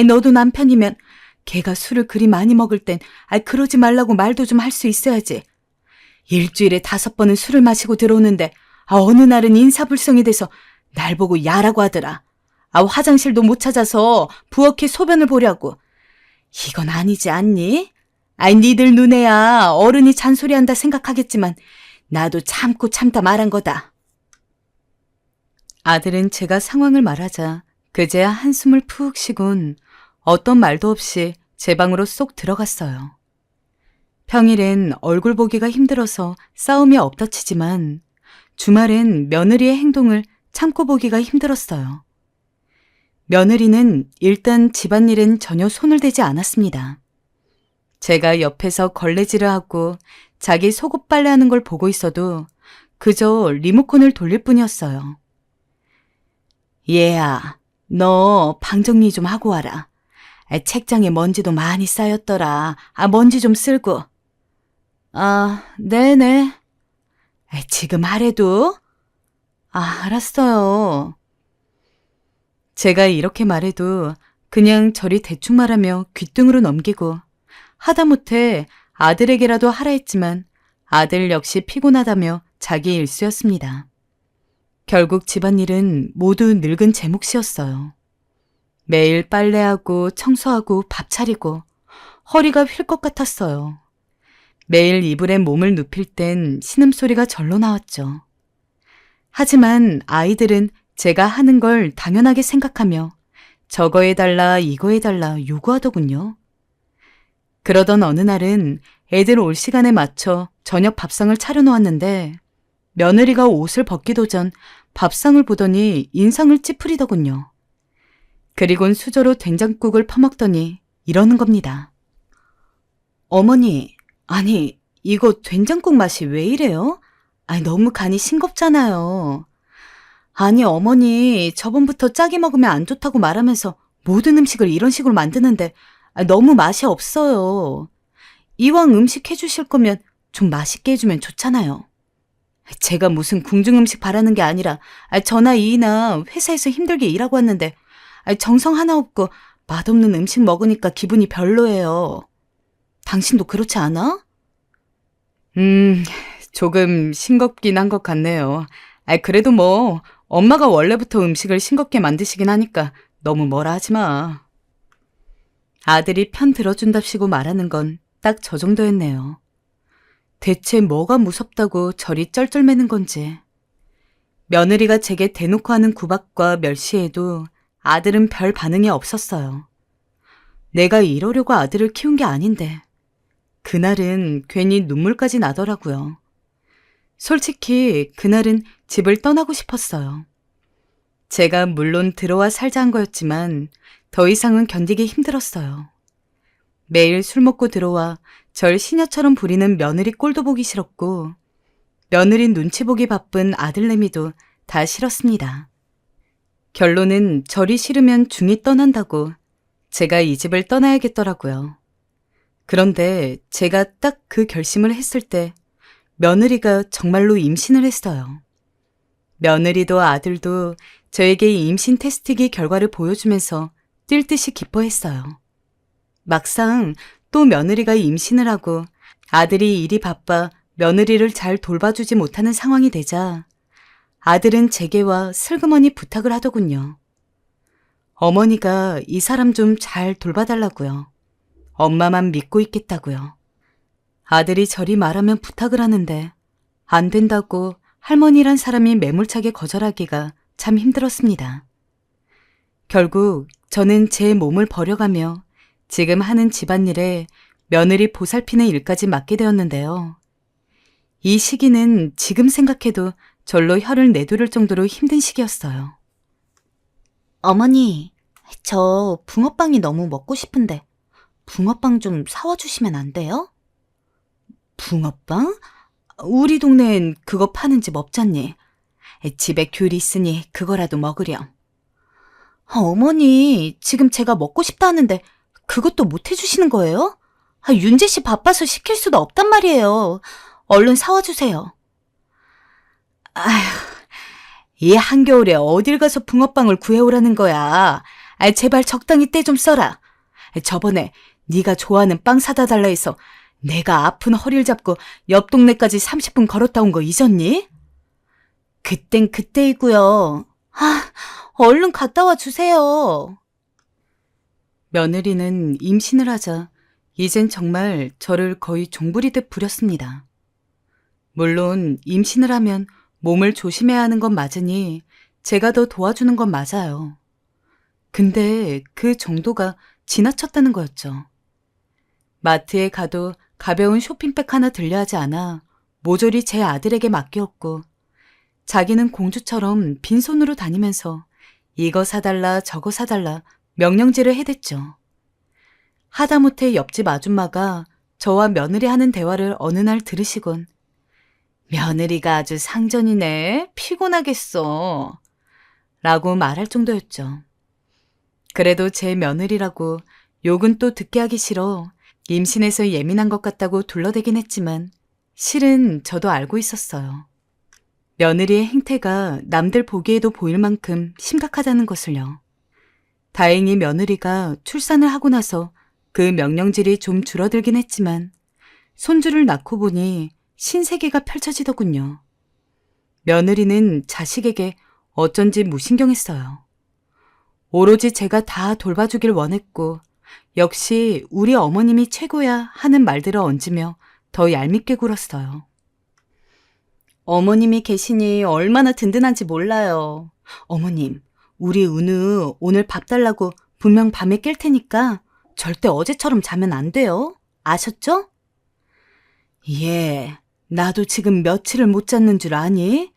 너도 남편이면 걔가 술을 그리 많이 먹을 땐 그러지 말라고 말도 좀 할 수 있어야지. 일주일에 5번은 술을 마시고 들어오는데 어느 날은 인사불성이 돼서 날 보고 야라고 하더라. 화장실도 못 찾아서 부엌에 소변을 보려고. 이건 아니지 않니? 니들 눈에야 어른이 잔소리한다 생각하겠지만 나도 참고 참다 말한 거다. 아들은 제가 상황을 말하자 그제야 한숨을 푹 쉬곤 어떤 말도 없이 제 방으로 쏙 들어갔어요. 평일엔 얼굴 보기가 힘들어서 싸움이 엎다치지만 주말엔 며느리의 행동을 참고 보기가 힘들었어요. 며느리는 일단 집안일엔 전혀 손을 대지 않았습니다. 제가 옆에서 걸레질을 하고 자기 속옷 빨래하는 걸 보고 있어도 그저 리모컨을 돌릴 뿐이었어요. 얘야, 너 방 정리 좀 하고 와라. 책장에 먼지도 많이 쌓였더라. 먼지 좀 쓸고. 네네. 지금 하래도? 알았어요. 제가 이렇게 말해도 그냥 저리 대충 말하며 귓등으로 넘기고 하다못해 아들에게라도 하라 했지만 아들 역시 피곤하다며 자기 일쑤였습니다. 결국 집안일은 모두 늙은 제 몫이었어요. 매일 빨래하고 청소하고 밥 차리고 허리가 휠 것 같았어요. 매일 이불에 몸을 눕힐 땐 신음소리가 절로 나왔죠. 하지만 아이들은 제가 하는 걸 당연하게 생각하며 저거 해달라 이거 해달라 요구하더군요. 그러던 어느 날은 애들 올 시간에 맞춰 저녁 밥상을 차려놓았는데 며느리가 옷을 벗기도 전 밥상을 보더니 인상을 찌푸리더군요. 그리곤 수저로 된장국을 퍼먹더니 이러는 겁니다. 어머니, 아니 이거 된장국 맛이 왜 이래요? 너무 간이 싱겁잖아요. 아니 어머니 저번부터 짜게 먹으면 안 좋다고 말하면서 모든 음식을 이런 식으로 만드는데 너무 맛이 없어요. 이왕 음식 해주실 거면 좀 맛있게 해주면 좋잖아요. 제가 무슨 궁중음식 바라는 게 아니라 저나 이이나 회사에서 힘들게 일하고 왔는데 정성 하나 없고 맛없는 음식 먹으니까 기분이 별로예요. 당신도 그렇지 않아? 조금 싱겁긴 한 것 같네요. 그래도 뭐 엄마가 원래부터 음식을 싱겁게 만드시긴 하니까 너무 뭐라 하지 마. 아들이 편 들어준답시고 말하는 건 딱 저 정도였네요. 대체 뭐가 무섭다고 저리 쩔쩔매는 건지. 며느리가 제게 대놓고 하는 구박과 멸시에도 아들은 별 반응이 없었어요. 내가 이러려고 아들을 키운 게 아닌데. 그날은 괜히 눈물까지 나더라고요. 솔직히 그날은 집을 떠나고 싶었어요. 제가 물론 들어와 살자 한 거였지만 더 이상은 견디기 힘들었어요. 매일 술 먹고 들어와 절 시녀처럼 부리는 며느리 꼴도 보기 싫었고 며느리 눈치 보기 바쁜 아들내미도 다 싫었습니다. 결론은 절이 싫으면 중이 떠난다고 제가 이 집을 떠나야겠더라고요. 그런데 제가 딱 그 결심을 했을 때 며느리가 정말로 임신을 했어요. 며느리도 아들도 저에게 임신 테스트기 결과를 보여주면서 뛸 듯이 기뻐했어요. 막상 또 며느리가 임신을 하고 아들이 일이 바빠 며느리를 잘 돌봐주지 못하는 상황이 되자 아들은 제게와 슬그머니 부탁을 하더군요. 어머니가 이 사람 좀 잘 돌봐달라고요. 엄마만 믿고 있겠다고요. 아들이 저리 말하면 부탁을 하는데 안 된다고 할머니란 사람이 매몰차게 거절하기가 참 힘들었습니다. 결국 저는 제 몸을 버려가며 지금 하는 집안일에 며느리 보살피는 일까지 맡게 되었는데요. 이 시기는 지금 생각해도 절로 혀를 내두를 정도로 힘든 시기였어요. 어머니, 저 붕어빵이 너무 먹고 싶은데 붕어빵 좀 사와 주시면 안 돼요? 붕어빵? 우리 동네엔 그거 파는 집 없잖니. 집에 귤 있으니 그거라도 먹으렴. 어머니, 지금 제가 먹고 싶다 하는데 그것도 못 해주시는 거예요? 윤재 씨 바빠서 시킬 수도 없단 말이에요. 얼른 사와 주세요. 아휴, 이 한겨울에 어딜 가서 붕어빵을 구해오라는 거야. 제발 적당히 때 좀 써라. 저번에 네가 좋아하는 빵 사다 달라 해서 내가 아픈 허리를 잡고 옆 동네까지 30분 걸었다 온 거 잊었니? 그땐 그때이고요. 얼른 갔다 와 주세요. 며느리는 임신을 하자 이젠 정말 저를 거의 종부리듯 부렸습니다. 물론 임신을 하면 몸을 조심해야 하는 건 맞으니 제가 더 도와주는 건 맞아요. 근데 그 정도가 지나쳤다는 거였죠. 마트에 가도 가벼운 쇼핑백 하나 들려 하지 않아 모조리 제 아들에게 맡겼고 자기는 공주처럼 빈손으로 다니면서 이거 사달라 저거 사달라 명령질을 해댔죠. 하다못해 옆집 아줌마가 저와 며느리 하는 대화를 어느 날 들으시곤 며느리가 아주 상전이네. 피곤하겠어. 라고 말할 정도였죠. 그래도 제 며느리라고 욕은 또 듣게 하기 싫어 임신해서 예민한 것 같다고 둘러대긴 했지만 실은 저도 알고 있었어요. 며느리의 행태가 남들 보기에도 보일 만큼 심각하다는 것을요. 다행히 며느리가 출산을 하고 나서 그 명령질이 좀 줄어들긴 했지만 손주를 낳고 보니 신세계가 펼쳐지더군요. 며느리는 자식에게 어쩐지 무신경했어요. 오로지 제가 다 돌봐주길 원했고 역시 우리 어머님이 최고야 하는 말들을 얹으며 더 얄밉게 굴었어요. 어머님이 계시니 얼마나 든든한지 몰라요. 어머님, 우리 은우 오늘 밥 달라고 분명 밤에 깰 테니까 절대 어제처럼 자면 안 돼요. 아셨죠? 예, 나도 지금 며칠을 못 잤는 줄 아니?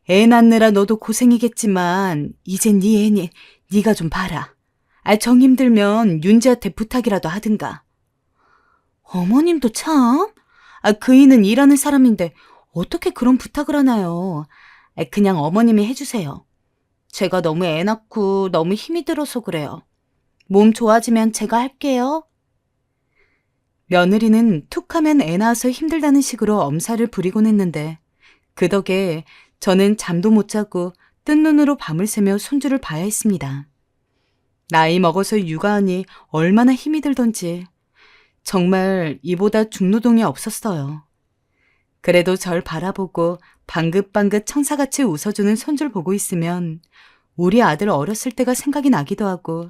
애 낳느라 너도 고생이겠지만 이젠 네 애니 네가 좀 봐라. 정 힘들면 윤지한테 부탁이라도 하든가. 어머님도 참. 그이는 일하는 사람인데 어떻게 그런 부탁을 하나요? 그냥 어머님이 해주세요. 제가 너무 애 낳고 너무 힘이 들어서 그래요. 몸 좋아지면 제가 할게요. 며느리는 툭하면 애 낳아서 힘들다는 식으로 엄살을 부리곤 했는데 그 덕에 저는 잠도 못 자고 뜬 눈으로 밤을 새며 손주를 봐야 했습니다. 나이 먹어서 육아하니 얼마나 힘이 들던지 정말 이보다 중노동이 없었어요. 그래도 절 바라보고 방긋방긋 청사같이 웃어주는 손주를 보고 있으면 우리 아들 어렸을 때가 생각이 나기도 하고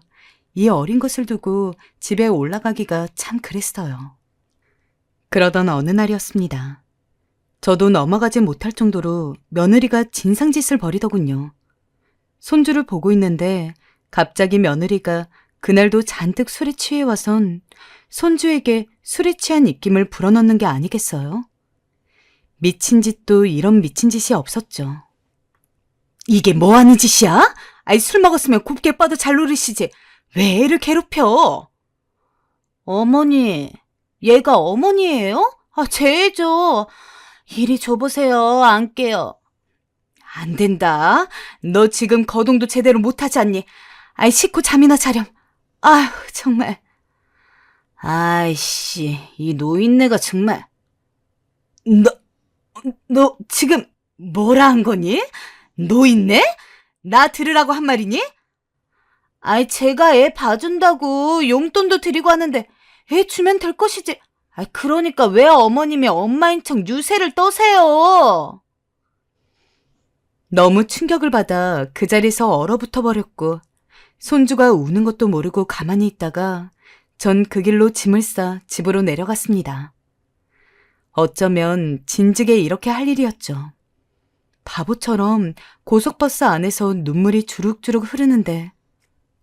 이 어린 것을 두고 집에 올라가기가 참 그랬어요. 그러던 어느 날이었습니다. 저도 넘어가지 못할 정도로 며느리가 진상짓을 벌이더군요. 손주를 보고 있는데 갑자기 며느리가 그날도 잔뜩 술에 취해 와선 손주에게 술에 취한 입김을 불어넣는 게 아니겠어요? 미친 짓도 이런 미친 짓이 없었죠. 이게 뭐 하는 짓이야? 아이, 술 먹었으면 곱게 뻗어 잘 노르시지. 왜 애를 괴롭혀? 어머니, 얘가 어머니예요? 아, 제 애죠. 이리 줘보세요. 안 깨요. 안 된다. 너 지금 거동도 제대로 못하지 않니? 아이, 식구 잠이나 차렴. 아휴, 정말. 아이씨, 이 노인네가 정말. 너 지금 뭐라 한 거니? 노인네? 나 들으라고 한 말이니? 아이, 제가 애 봐준다고 용돈도 드리고 하는데 애 주면 될 것이지. 아이, 그러니까 왜 어머님이 엄마인 척 유세를 떠세요? 너무 충격을 받아 그 자리에서 얼어붙어 버렸고 손주가 우는 것도 모르고 가만히 있다가 전 그 길로 짐을 싸 집으로 내려갔습니다. 어쩌면 진즉에 이렇게 할 일이었죠. 바보처럼 고속버스 안에서 눈물이 주룩주룩 흐르는데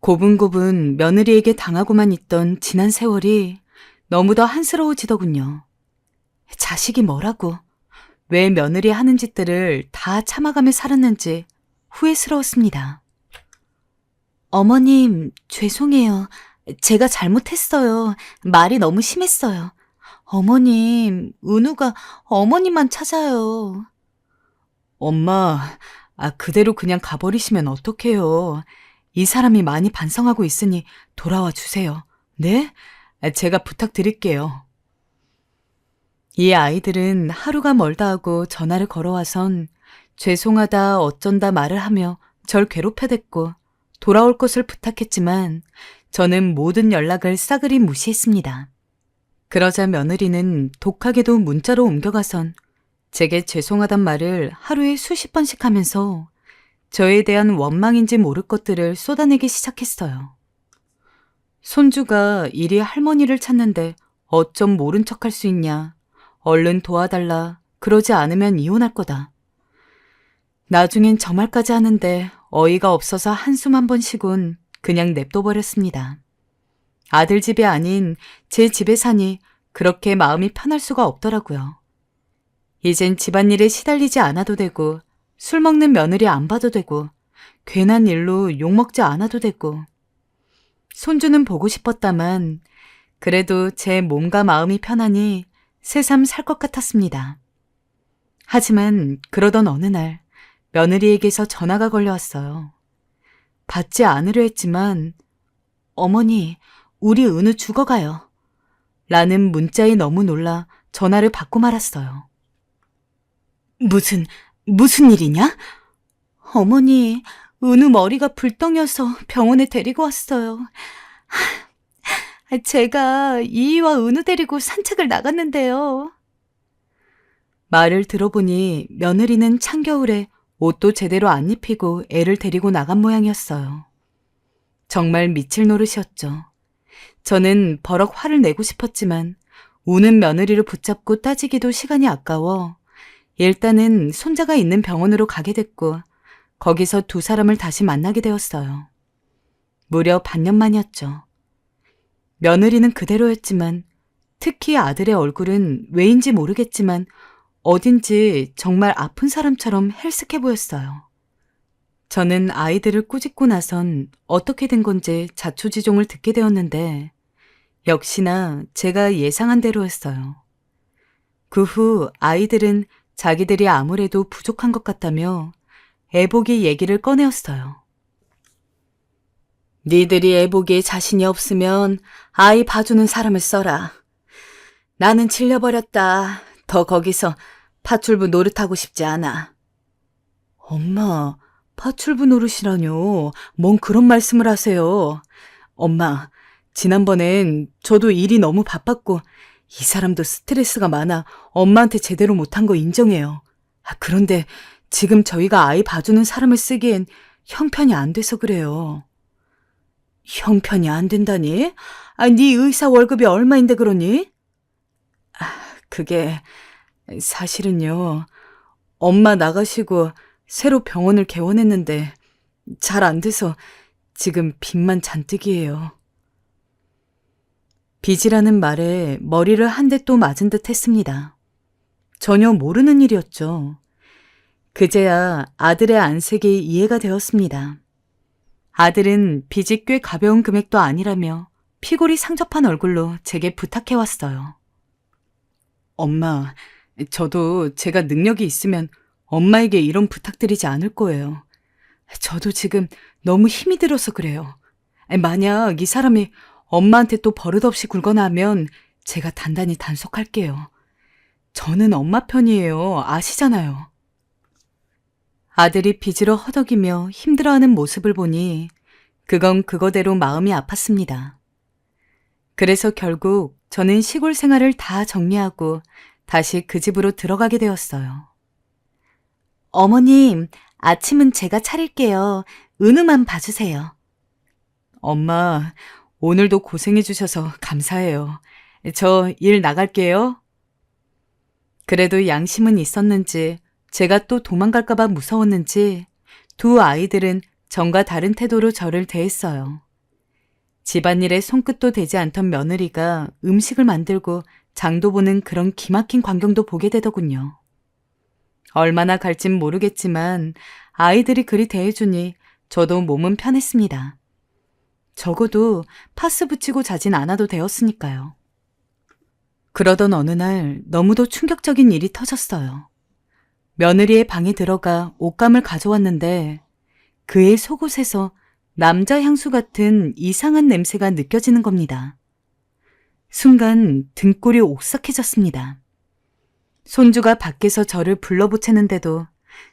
고분고분 며느리에게 당하고만 있던 지난 세월이 너무 더 한스러워지더군요. 자식이 뭐라고, 왜 며느리 하는 짓들을 다 참아가며 살았는지 후회스러웠습니다. 어머님, 죄송해요. 제가 잘못했어요. 말이 너무 심했어요. 어머님, 은우가 어머님만 찾아요. 엄마, 그대로 그냥 가버리시면 어떡해요. 이 사람이 많이 반성하고 있으니 돌아와 주세요. 네? 제가 부탁드릴게요. 이 아이들은 하루가 멀다 하고 전화를 걸어와선 죄송하다 어쩐다 말을 하며 절 괴롭혀댔고 돌아올 것을 부탁했지만 저는 모든 연락을 싸그리 무시했습니다. 그러자 며느리는 독하게도 문자로 옮겨가선 제게 죄송하단 말을 하루에 수십 번씩 하면서 저에 대한 원망인지 모를 것들을 쏟아내기 시작했어요. 손주가 이리 할머니를 찾는데 어쩜 모른 척할 수 있냐. 얼른 도와달라. 그러지 않으면 이혼할 거다. 나중엔 저 말까지 하는데 어이가 없어서 한숨 한 번 쉬곤 그냥 냅둬버렸습니다. 아들 집이 아닌 제 집에 사니 그렇게 마음이 편할 수가 없더라고요. 이젠 집안일에 시달리지 않아도 되고 술 먹는 며느리 안 봐도 되고 괜한 일로 욕먹지 않아도 되고 손주는 보고 싶었다만 그래도 제 몸과 마음이 편하니 새삼 살 것 같았습니다. 하지만 그러던 어느 날 며느리에게서 전화가 걸려왔어요. 받지 않으려 했지만 어머니, 우리 은우 죽어가요. 라는 문자에 너무 놀라 전화를 받고 말았어요. 무슨 일이냐? 어머니, 은우 머리가 불덩여서 병원에 데리고 왔어요. 제가 이희와 은우 데리고 산책을 나갔는데요. 말을 들어보니 며느리는 찬겨울에 옷도 제대로 안 입히고 애를 데리고 나간 모양이었어요. 정말 미칠 노릇이었죠. 저는 버럭 화를 내고 싶었지만 우는 며느리를 붙잡고 따지기도 시간이 아까워 일단은 손자가 있는 병원으로 가게 됐고 거기서 두 사람을 다시 만나게 되었어요. 무려 반년 만이었죠. 며느리는 그대로였지만 특히 아들의 얼굴은 왜인지 모르겠지만 어딘지 정말 아픈 사람처럼 헬쓱해 보였어요. 저는 아이들을 꾸짖고 나선 어떻게 된 건지 자초지종을 듣게 되었는데 역시나 제가 예상한 대로였어요. 그 후 아이들은 자기들이 아무래도 부족한 것 같다며 애보기 얘기를 꺼내었어요. 니들이 애보기에 자신이 없으면 아이 봐주는 사람을 써라. 나는 질려버렸다. 더 거기서 파출부 노릇하고 싶지 않아. 엄마, 파출부 노릇이라뇨. 뭔 그런 말씀을 하세요. 엄마, 지난번엔 저도 일이 너무 바빴고 이 사람도 스트레스가 많아 엄마한테 제대로 못한 거 인정해요. 그런데 지금 저희가 아이 봐주는 사람을 쓰기엔 형편이 안 돼서 그래요. 형편이 안 된다니? 네 의사 월급이 얼마인데 그러니? 그게 사실은요. 엄마 나가시고 새로 병원을 개원했는데 잘 안 돼서 지금 빚만 잔뜩이에요. 빚이라는 말에 머리를 한 대 또 맞은 듯 했습니다. 전혀 모르는 일이었죠. 그제야 아들의 안색이 이해가 되었습니다. 아들은 빚이 꽤 가벼운 금액도 아니라며 피골이 상접한 얼굴로 제게 부탁해왔어요. 엄마, 저도 제가 능력이 있으면 엄마에게 이런 부탁드리지 않을 거예요. 저도 지금 너무 힘이 들어서 그래요. 만약 이 사람이 엄마한테 또 버릇없이 굴거나 하면 제가 단단히 단속할게요. 저는 엄마 편이에요. 아시잖아요. 아들이 빚으로 허덕이며 힘들어하는 모습을 보니 그건 그거대로 마음이 아팠습니다. 그래서 결국 저는 시골 생활을 다 정리하고 다시 그 집으로 들어가게 되었어요. 어머님, 아침은 제가 차릴게요. 은우만 봐주세요. 엄마, 오늘도 고생해 주셔서 감사해요. 저 일 나갈게요. 그래도 양심은 있었는지 제가 또 도망갈까봐 무서웠는지 두 아이들은 전과 다른 태도로 저를 대했어요. 집안일에 손끝도 대지 않던 며느리가 음식을 만들고 장도 보는 그런 기막힌 광경도 보게 되더군요. 얼마나 갈진 모르겠지만 아이들이 그리 대해주니 저도 몸은 편했습니다. 적어도 파스 붙이고 자진 않아도 되었으니까요. 그러던 어느 날 너무도 충격적인 일이 터졌어요. 며느리의 방에 들어가 옷감을 가져왔는데 그의 속옷에서 남자 향수 같은 이상한 냄새가 느껴지는 겁니다. 순간 등골이 오싹해졌습니다. 손주가 밖에서 저를 불러보채는데도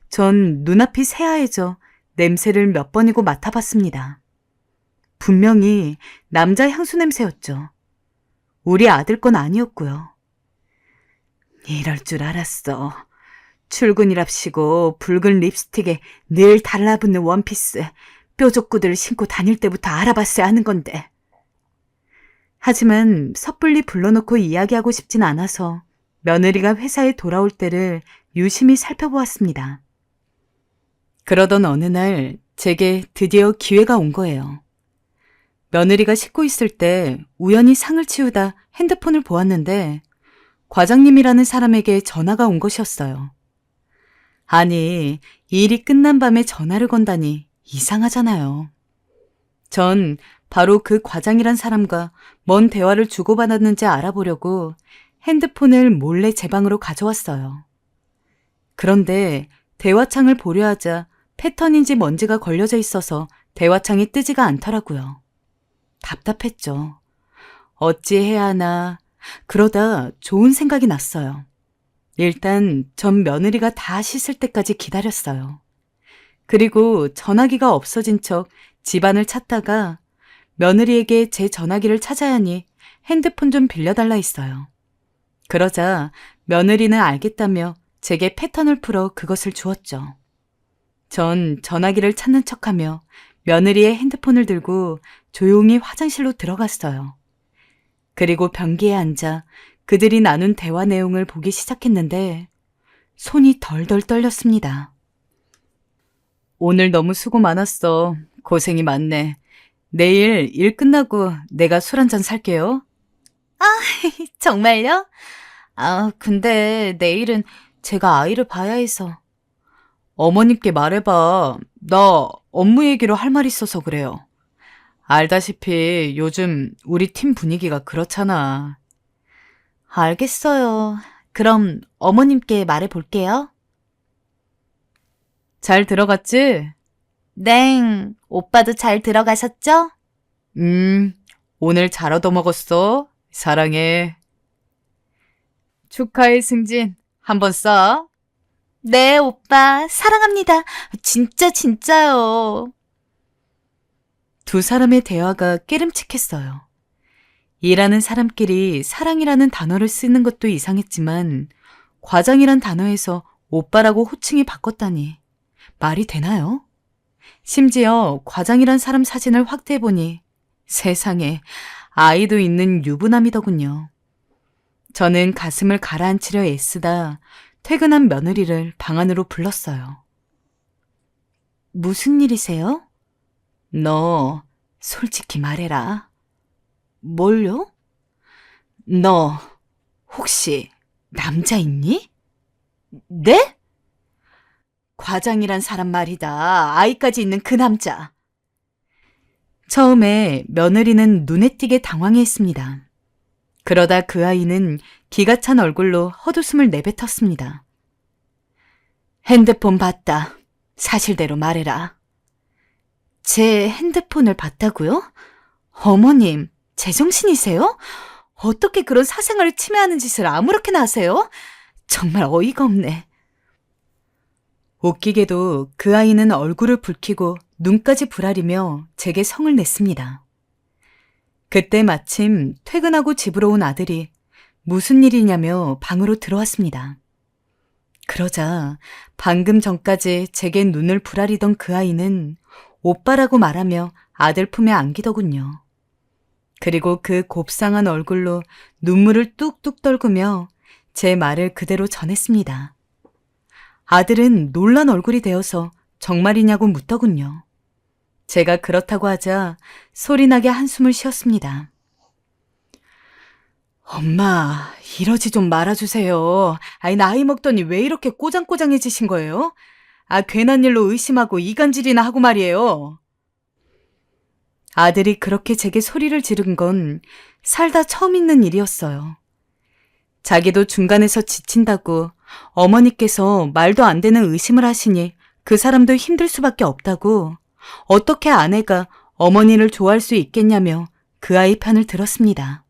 전 눈앞이 새하얘져 냄새를 몇 번이고 맡아봤습니다. 분명히 남자 향수 냄새였죠. 우리 아들 건 아니었고요. 이럴 줄 알았어. 출근이랍시고 붉은 립스틱에 늘 달라붙는 원피스, 뾰족구들을 신고 다닐 때부터 알아봤어야 하는 건데. 하지만 섣불리 불러놓고 이야기하고 싶진 않아서 며느리가 회사에 돌아올 때를 유심히 살펴보았습니다. 그러던 어느 날 제게 드디어 기회가 온 거예요. 며느리가 씻고 있을 때 우연히 상을 치우다 핸드폰을 보았는데 과장님이라는 사람에게 전화가 온 것이었어요. 아니, 일이 끝난 밤에 전화를 건다니 이상하잖아요. 전 바로 그 과장이란 사람과 뭔 대화를 주고받았는지 알아보려고 핸드폰을 몰래 제 방으로 가져왔어요. 그런데 대화창을 보려 하자 패턴인지 뭔지가 걸려져 있어서 대화창이 뜨지가 않더라고요. 답답했죠. 어찌해야 하나. 그러다 좋은 생각이 났어요. 일단 전 며느리가 다 씻을 때까지 기다렸어요. 그리고 전화기가 없어진 척 집안을 찾다가 며느리에게 제 전화기를 찾아야 하니 핸드폰 좀 빌려달라 했어요. 그러자 며느리는 알겠다며 제게 패턴을 풀어 그것을 주었죠. 전 전화기를 찾는 척하며 며느리의 핸드폰을 들고 조용히 화장실로 들어갔어요. 그리고 변기에 앉아 그들이 나눈 대화 내용을 보기 시작했는데 손이 덜덜 떨렸습니다. 오늘 너무 수고 많았어. 고생이 많네. 내일 일 끝나고 내가 술 한잔 살게요. 정말요? 근데 내일은 제가 아이를 봐야 해서. 어머님께 말해봐. 나 업무 얘기로 할 말 있어서 그래요. 알다시피 요즘 우리 팀 분위기가 그렇잖아. 알겠어요. 그럼 어머님께 말해볼게요. 잘 들어갔지? 네, 오빠도 잘 들어가셨죠? 오늘 잘 얻어먹었어. 사랑해. 축하해, 승진. 한번 쏴. 네, 오빠. 사랑합니다. 진짜요. 두 사람의 대화가 깨름칙했어요. 일하는 사람끼리 사랑이라는 단어를 쓰는 것도 이상했지만 과장이란 단어에서 오빠라고 호칭이 바꿨다니 말이 되나요? 심지어 과장이란 사람 사진을 확대해보니 세상에 아이도 있는 유부남이더군요. 저는 가슴을 가라앉히려 애쓰다 퇴근한 며느리를 방 안으로 불렀어요. 무슨 일이세요? 너 솔직히 말해라. 뭘요? 너 혹시 남자 있니? 네? 과장이란 사람 말이다. 아이까지 있는 그 남자. 처음에 며느리는 눈에 띄게 당황해했습니다. 그러다 그 아이는 기가 찬 얼굴로 헛웃음을 내뱉었습니다. 핸드폰 봤다. 사실대로 말해라. 제 핸드폰을 봤다고요? 어머님, 제정신이세요? 어떻게 그런 사생활을 침해하는 짓을 아무렇게나 하세요? 정말 어이가 없네. 웃기게도 그 아이는 얼굴을 붉히고 눈까지 부라리며 제게 성을 냈습니다. 그때 마침 퇴근하고 집으로 온 아들이 무슨 일이냐며 방으로 들어왔습니다. 그러자 방금 전까지 제게 눈을 부라리던 그 아이는 오빠라고 말하며 아들 품에 안기더군요. 그리고 그 곱상한 얼굴로 눈물을 뚝뚝 떨구며 제 말을 그대로 전했습니다. 아들은 놀란 얼굴이 되어서 정말이냐고 묻더군요. 제가 그렇다고 하자 소리나게 한숨을 쉬었습니다. 엄마, 이러지 좀 말아주세요. 아이, 나이 먹더니 왜 이렇게 꼬장꼬장해지신 거예요? 괜한 일로 의심하고 이간질이나 하고 말이에요. 아들이 그렇게 제게 소리를 지른 건 살다 처음 있는 일이었어요. 자기도 중간에서 지친다고 어머니께서 말도 안 되는 의심을 하시니 그 사람도 힘들 수밖에 없다고 어떻게 아내가 어머니를 좋아할 수 있겠냐며 그 아이 편을 들었습니다.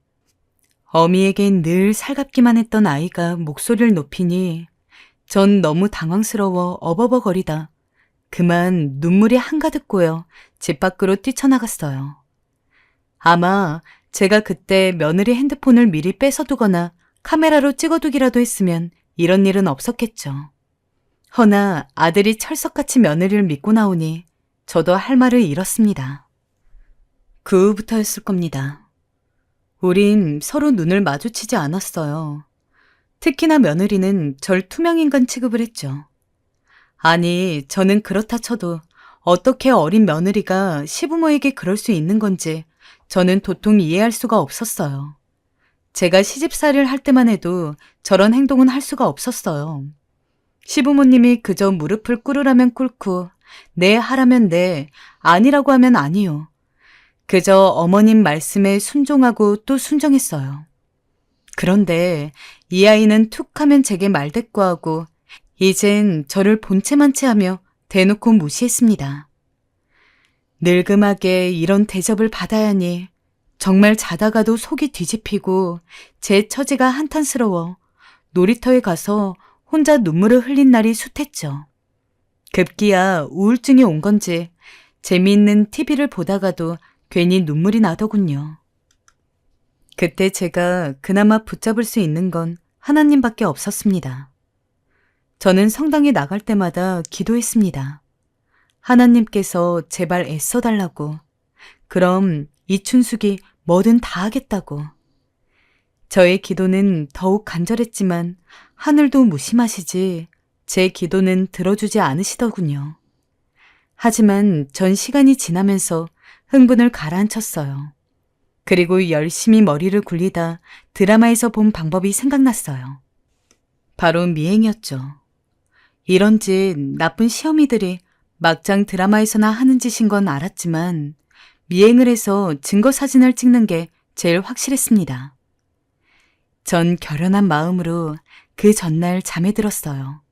어미에겐 늘 살갑기만 했던 아이가 목소리를 높이니 전 너무 당황스러워 어버버거리다 그만 눈물이 한가득 고여 집 밖으로 뛰쳐나갔어요. 아마 제가 그때 며느리 핸드폰을 미리 뺏어두거나 카메라로 찍어두기라도 했으면 이런 일은 없었겠죠. 허나 아들이 철석같이 며느리를 믿고 나오니 저도 할 말을 잃었습니다. 그 후부터였을 겁니다. 우린 서로 눈을 마주치지 않았어요. 특히나 며느리는 절 투명인간 취급을 했죠. 아니, 저는 그렇다 쳐도 어떻게 어린 며느리가 시부모에게 그럴 수 있는 건지 저는 도통 이해할 수가 없었어요. 제가 시집살이를 할 때만 해도 저런 행동은 할 수가 없었어요. 시부모님이 그저 무릎을 꿇으라면 꿇고 네 하라면 네, 아니라고 하면 아니요. 그저 어머님 말씀에 순종하고 또 순종했어요. 그런데 이 아이는 툭 하면 제게 말대꾸하고 이젠 저를 본체만 체하며 대놓고 무시했습니다. 늙음하게 이런 대접을 받아야 하니 정말 자다가도 속이 뒤집히고 제 처지가 한탄스러워 놀이터에 가서 혼자 눈물을 흘린 날이 숱했죠. 급기야 우울증이 온 건지 재미있는 TV를 보다가도 괜히 눈물이 나더군요. 그때 제가 그나마 붙잡을 수 있는 건 하나님밖에 없었습니다. 저는 성당에 나갈 때마다 기도했습니다. 하나님께서 제발 애써달라고. 그럼 이춘숙이 뭐든 다 하겠다고. 저의 기도는 더욱 간절했지만 하늘도 무심하시지 제 기도는 들어주지 않으시더군요. 하지만 전 시간이 지나면서 흥분을 가라앉혔어요. 그리고 열심히 머리를 굴리다 드라마에서 본 방법이 생각났어요. 바로 미행이었죠. 이런 짓 나쁜 시어미들이 막장 드라마에서나 하는 짓인 건 알았지만 미행을 해서 증거 사진을 찍는 게 제일 확실했습니다. 전 결연한 마음으로 그 전날 잠에 들었어요.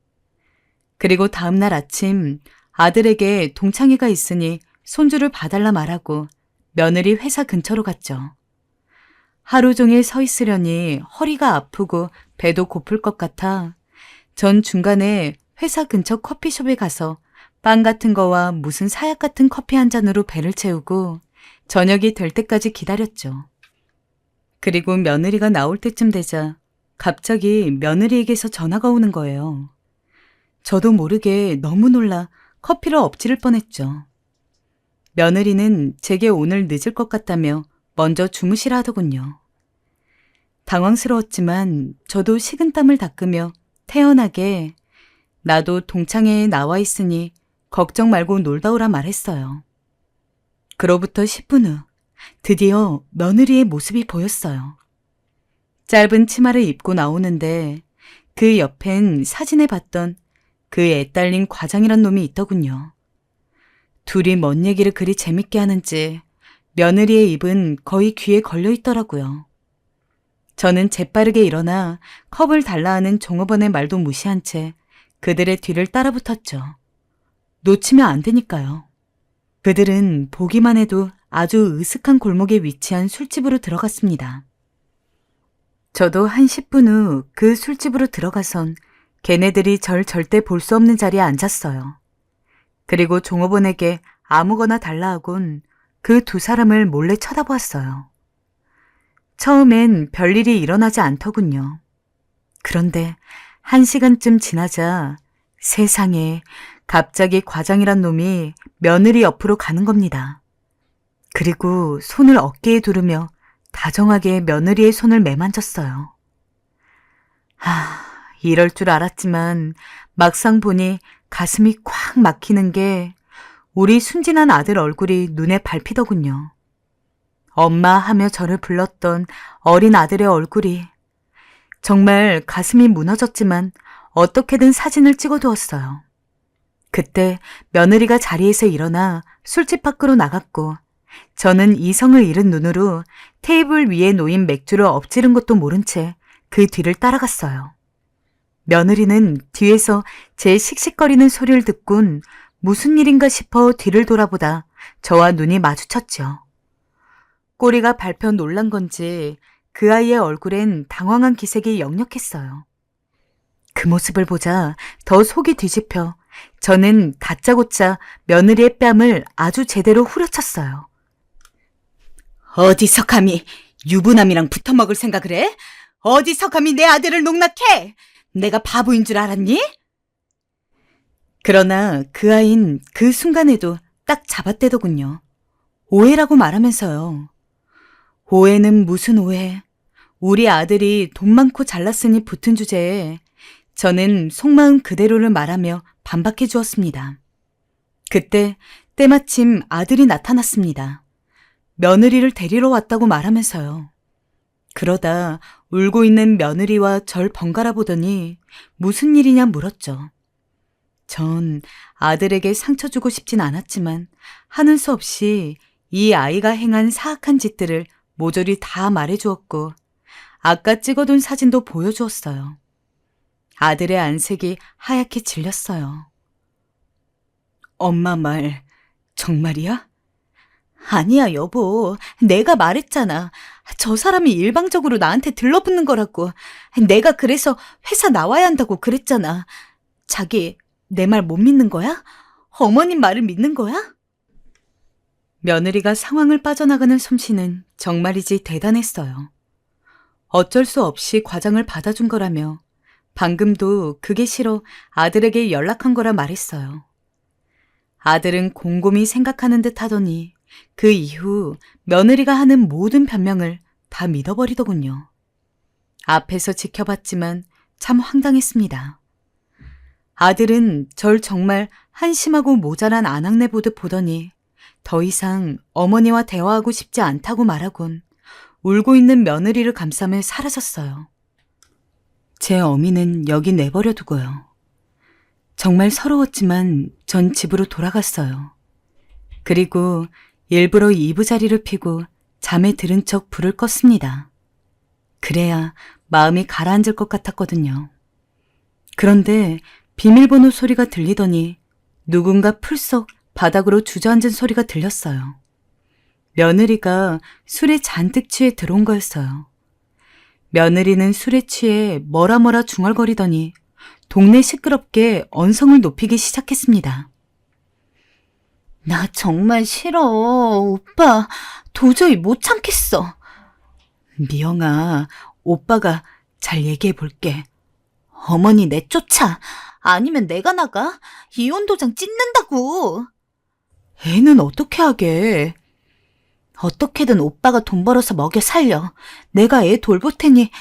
그리고 다음날 아침 아들에게 동창회가 있으니 손주를 봐달라 말하고 며느리 회사 근처로 갔죠. 하루 종일 서 있으려니 허리가 아프고 배도 고플 것 같아 전 중간에 회사 근처 커피숍에 가서 빵 같은 거와 무슨 사약 같은 커피 한 잔으로 배를 채우고 저녁이 될 때까지 기다렸죠. 그리고 며느리가 나올 때쯤 되자 갑자기 며느리에게서 전화가 오는 거예요. 저도 모르게 너무 놀라 커피를 엎지를 뻔했죠. 며느리는 제게 오늘 늦을 것 같다며 먼저 주무시라 하더군요. 당황스러웠지만 저도 식은땀을 닦으며 태연하게 나도 동창회에 나와 있으니 걱정 말고 놀다 오라 말했어요. 그로부터 10분 후 드디어 며느리의 모습이 보였어요. 짧은 치마를 입고 나오는데 그 옆엔 사진에 봤던 그 애딸린 과장이란 놈이 있더군요. 둘이 뭔 얘기를 그리 재밌게 하는지 며느리의 입은 거의 귀에 걸려 있더라고요. 저는 재빠르게 일어나 컵을 달라 하는 종업원의 말도 무시한 채 그들의 뒤를 따라붙었죠. 놓치면 안 되니까요. 그들은 보기만 해도 아주 으슥한 골목에 위치한 술집으로 들어갔습니다. 저도 한 10분 후 그 술집으로 들어가선 걔네들이 절 절대 볼 수 없는 자리에 앉았어요. 그리고 종업원에게 아무거나 달라 하곤 그 두 사람을 몰래 쳐다보았어요. 처음엔 별일이 일어나지 않더군요. 그런데 1시간쯤 지나자 세상에 갑자기 과장이란 놈이 며느리 옆으로 가는 겁니다. 그리고 손을 어깨에 두르며 다정하게 며느리의 손을 매만졌어요. 이럴 줄 알았지만 막상 보니 가슴이 콱 막히는 게 우리 순진한 아들 얼굴이 눈에 밟히더군요. 엄마 하며 저를 불렀던 어린 아들의 얼굴이 정말 가슴이 무너졌지만 어떻게든 사진을 찍어두었어요. 그때 며느리가 자리에서 일어나 술집 밖으로 나갔고 저는 이성을 잃은 눈으로 테이블 위에 놓인 맥주를 엎지른 것도 모른 채 그 뒤를 따라갔어요. 며느리는 뒤에서 제 씩씩거리는 소리를 듣곤 무슨 일인가 싶어 뒤를 돌아보다 저와 눈이 마주쳤죠. 꼬리가 밟혀 놀란 건지 그 아이의 얼굴엔 당황한 기색이 역력했어요. 그 모습을 보자 더 속이 뒤집혀 저는 다짜고짜 며느리의 뺨을 아주 제대로 후려쳤어요. 어디서 감히 유부남이랑 붙어먹을 생각을 해? 어디서 감히 내 아들을 농락해? 내가 바보인 줄 알았니? 그러나 그 아이는 그 순간에도 딱 잡아떼더군요. 오해라고 말하면서요. 오해는 무슨 오해? 우리 아들이 돈 많고 잘났으니 붙은 주제에 저는 속마음 그대로를 말하며 반박해 주었습니다. 그때 때마침 아들이 나타났습니다. 며느리를 데리러 왔다고 말하면서요. 그러다 울고 있는 며느리와 절 번갈아 보더니 무슨 일이냐 물었죠. 전 아들에게 상처 주고 싶진 않았지만 하는 수 없이 이 아이가 행한 사악한 짓들을 모조리 다 말해주었고 아까 찍어둔 사진도 보여주었어요. 아들의 안색이 하얗게 질렸어요. 엄마 말 정말이야? 아니야, 여보. 내가 말했잖아. 저 사람이 일방적으로 나한테 들러붙는 거라고. 내가 그래서 회사 나와야 한다고 그랬잖아. 자기, 내 말 못 믿는 거야? 어머님 말을 믿는 거야? 며느리가 상황을 빠져나가는 솜씨는 정말이지 대단했어요. 어쩔 수 없이 과장을 받아준 거라며 방금도 그게 싫어 아들에게 연락한 거라 말했어요. 아들은 곰곰이 생각하는 듯 하더니 그 이후 며느리가 하는 모든 변명을 다 믿어버리더군요. 앞에서 지켜봤지만 참 황당했습니다. 아들은 절 정말 한심하고 모자란 아낙네 보듯 보더니 더 이상 어머니와 대화하고 싶지 않다고 말하곤 울고 있는 며느리를 감싸며 사라졌어요. 제 어미는 여기 내버려 두고요. 정말 서러웠지만 전 집으로 돌아갔어요. 그리고 일부러 이부자리를 피고 잠에 들은 척 불을 껐습니다. 그래야 마음이 가라앉을 것 같았거든요. 그런데 비밀번호 소리가 들리더니 누군가 풀썩 바닥으로 주저앉은 소리가 들렸어요. 며느리가 술에 잔뜩 취해 들어온 거였어요. 며느리는 술에 취해 뭐라 중얼거리더니 동네 시끄럽게 언성을 높이기 시작했습니다. 나 정말 싫어. 오빠, 도저히 못 참겠어. 미영아, 오빠가 잘 얘기해 볼게. 어머니 내쫓아. 아니면 내가 나가. 이혼 도장 찢는다고. 애는 어떻게 하게? 어떻게든 오빠가 돈 벌어서 먹여 살려. 내가 애 돌볼 테니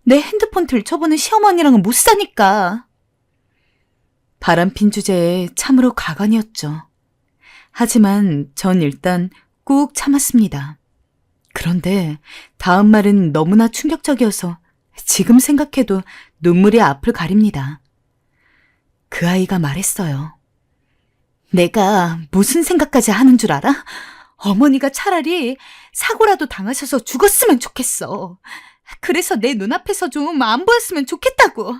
내 핸드폰 들춰보는 시어머니랑은 못 사니까. 바람핀 주제에 참으로 가관이었죠. 하지만 전 일단 꾹 참았습니다. 그런데 다음 말은 너무나 충격적이어서 지금 생각해도 눈물이 앞을 가립니다. 그 아이가 말했어요. 내가 무슨 생각까지 하는 줄 알아? 어머니가 차라리 사고라도 당하셔서 죽었으면 좋겠어. 그래서 내 눈앞에서 좀 안 보였으면 좋겠다고.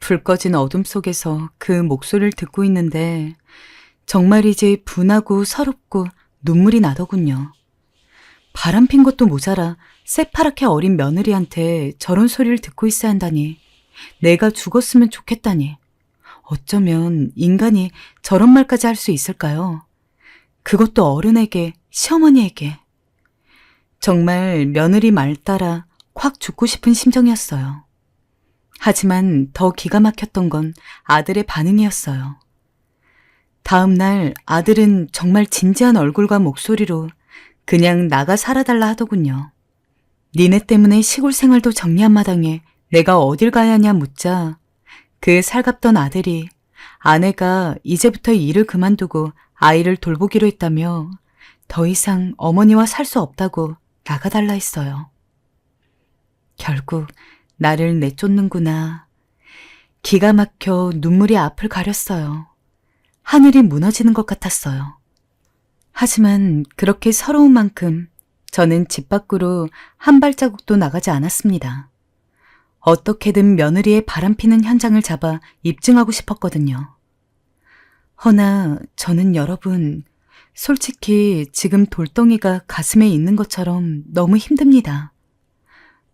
불 꺼진 어둠 속에서 그 목소리를 듣고 있는데 정말이지 분하고 서럽고 눈물이 나더군요. 바람핀 것도 모자라 새파랗게 어린 며느리한테 저런 소리를 듣고 있어야 한다니, 내가 죽었으면 좋겠다니, 어쩌면 인간이 저런 말까지 할 수 있을까요? 그것도 어른에게, 시어머니에게. 정말 며느리 말 따라 확 죽고 싶은 심정이었어요. 하지만 더 기가 막혔던 건 아들의 반응이었어요. 다음 날 아들은 정말 진지한 얼굴과 목소리로 그냥 나가 살아달라 하더군요. 니네 때문에 시골 생활도 정리한 마당에 내가 어딜 가야 하냐 묻자 그 살갑던 아들이 아내가 이제부터 일을 그만두고 아이를 돌보기로 했다며 더 이상 어머니와 살 수 없다고 나가달라 했어요. 결국 나를 내쫓는구나. 기가 막혀 눈물이 앞을 가렸어요. 하늘이 무너지는 것 같았어요. 하지만 그렇게 서러운 만큼 저는 집 밖으로 한 발자국도 나가지 않았습니다. 어떻게든 며느리의 바람피는 현장을 잡아 입증하고 싶었거든요. 허나 저는 여러분, 솔직히 지금 돌덩이가 가슴에 있는 것처럼 너무 힘듭니다.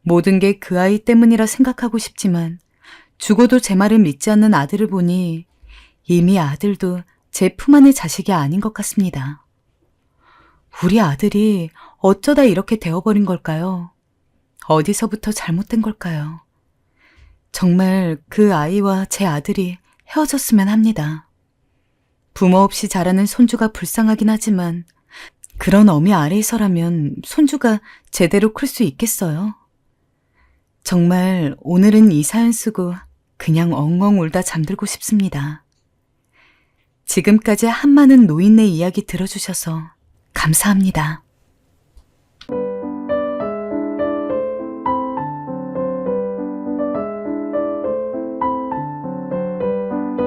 모든 게 그 아이 때문이라 생각하고 싶지만 죽어도 제 말을 믿지 않는 아들을 보니 이미 아들도 제 품 안의 자식이 아닌 것 같습니다. 우리 아들이 어쩌다 이렇게 되어버린 걸까요? 어디서부터 잘못된 걸까요? 정말 그 아이와 제 아들이 헤어졌으면 합니다. 부모 없이 자라는 손주가 불쌍하긴 하지만 그런 어미 아래에서라면 손주가 제대로 클 수 있겠어요? 정말 오늘은 이 사연 쓰고 그냥 엉엉 울다 잠들고 싶습니다. 지금까지 한많은 노인네 이야기 들어주셔서 감사합니다.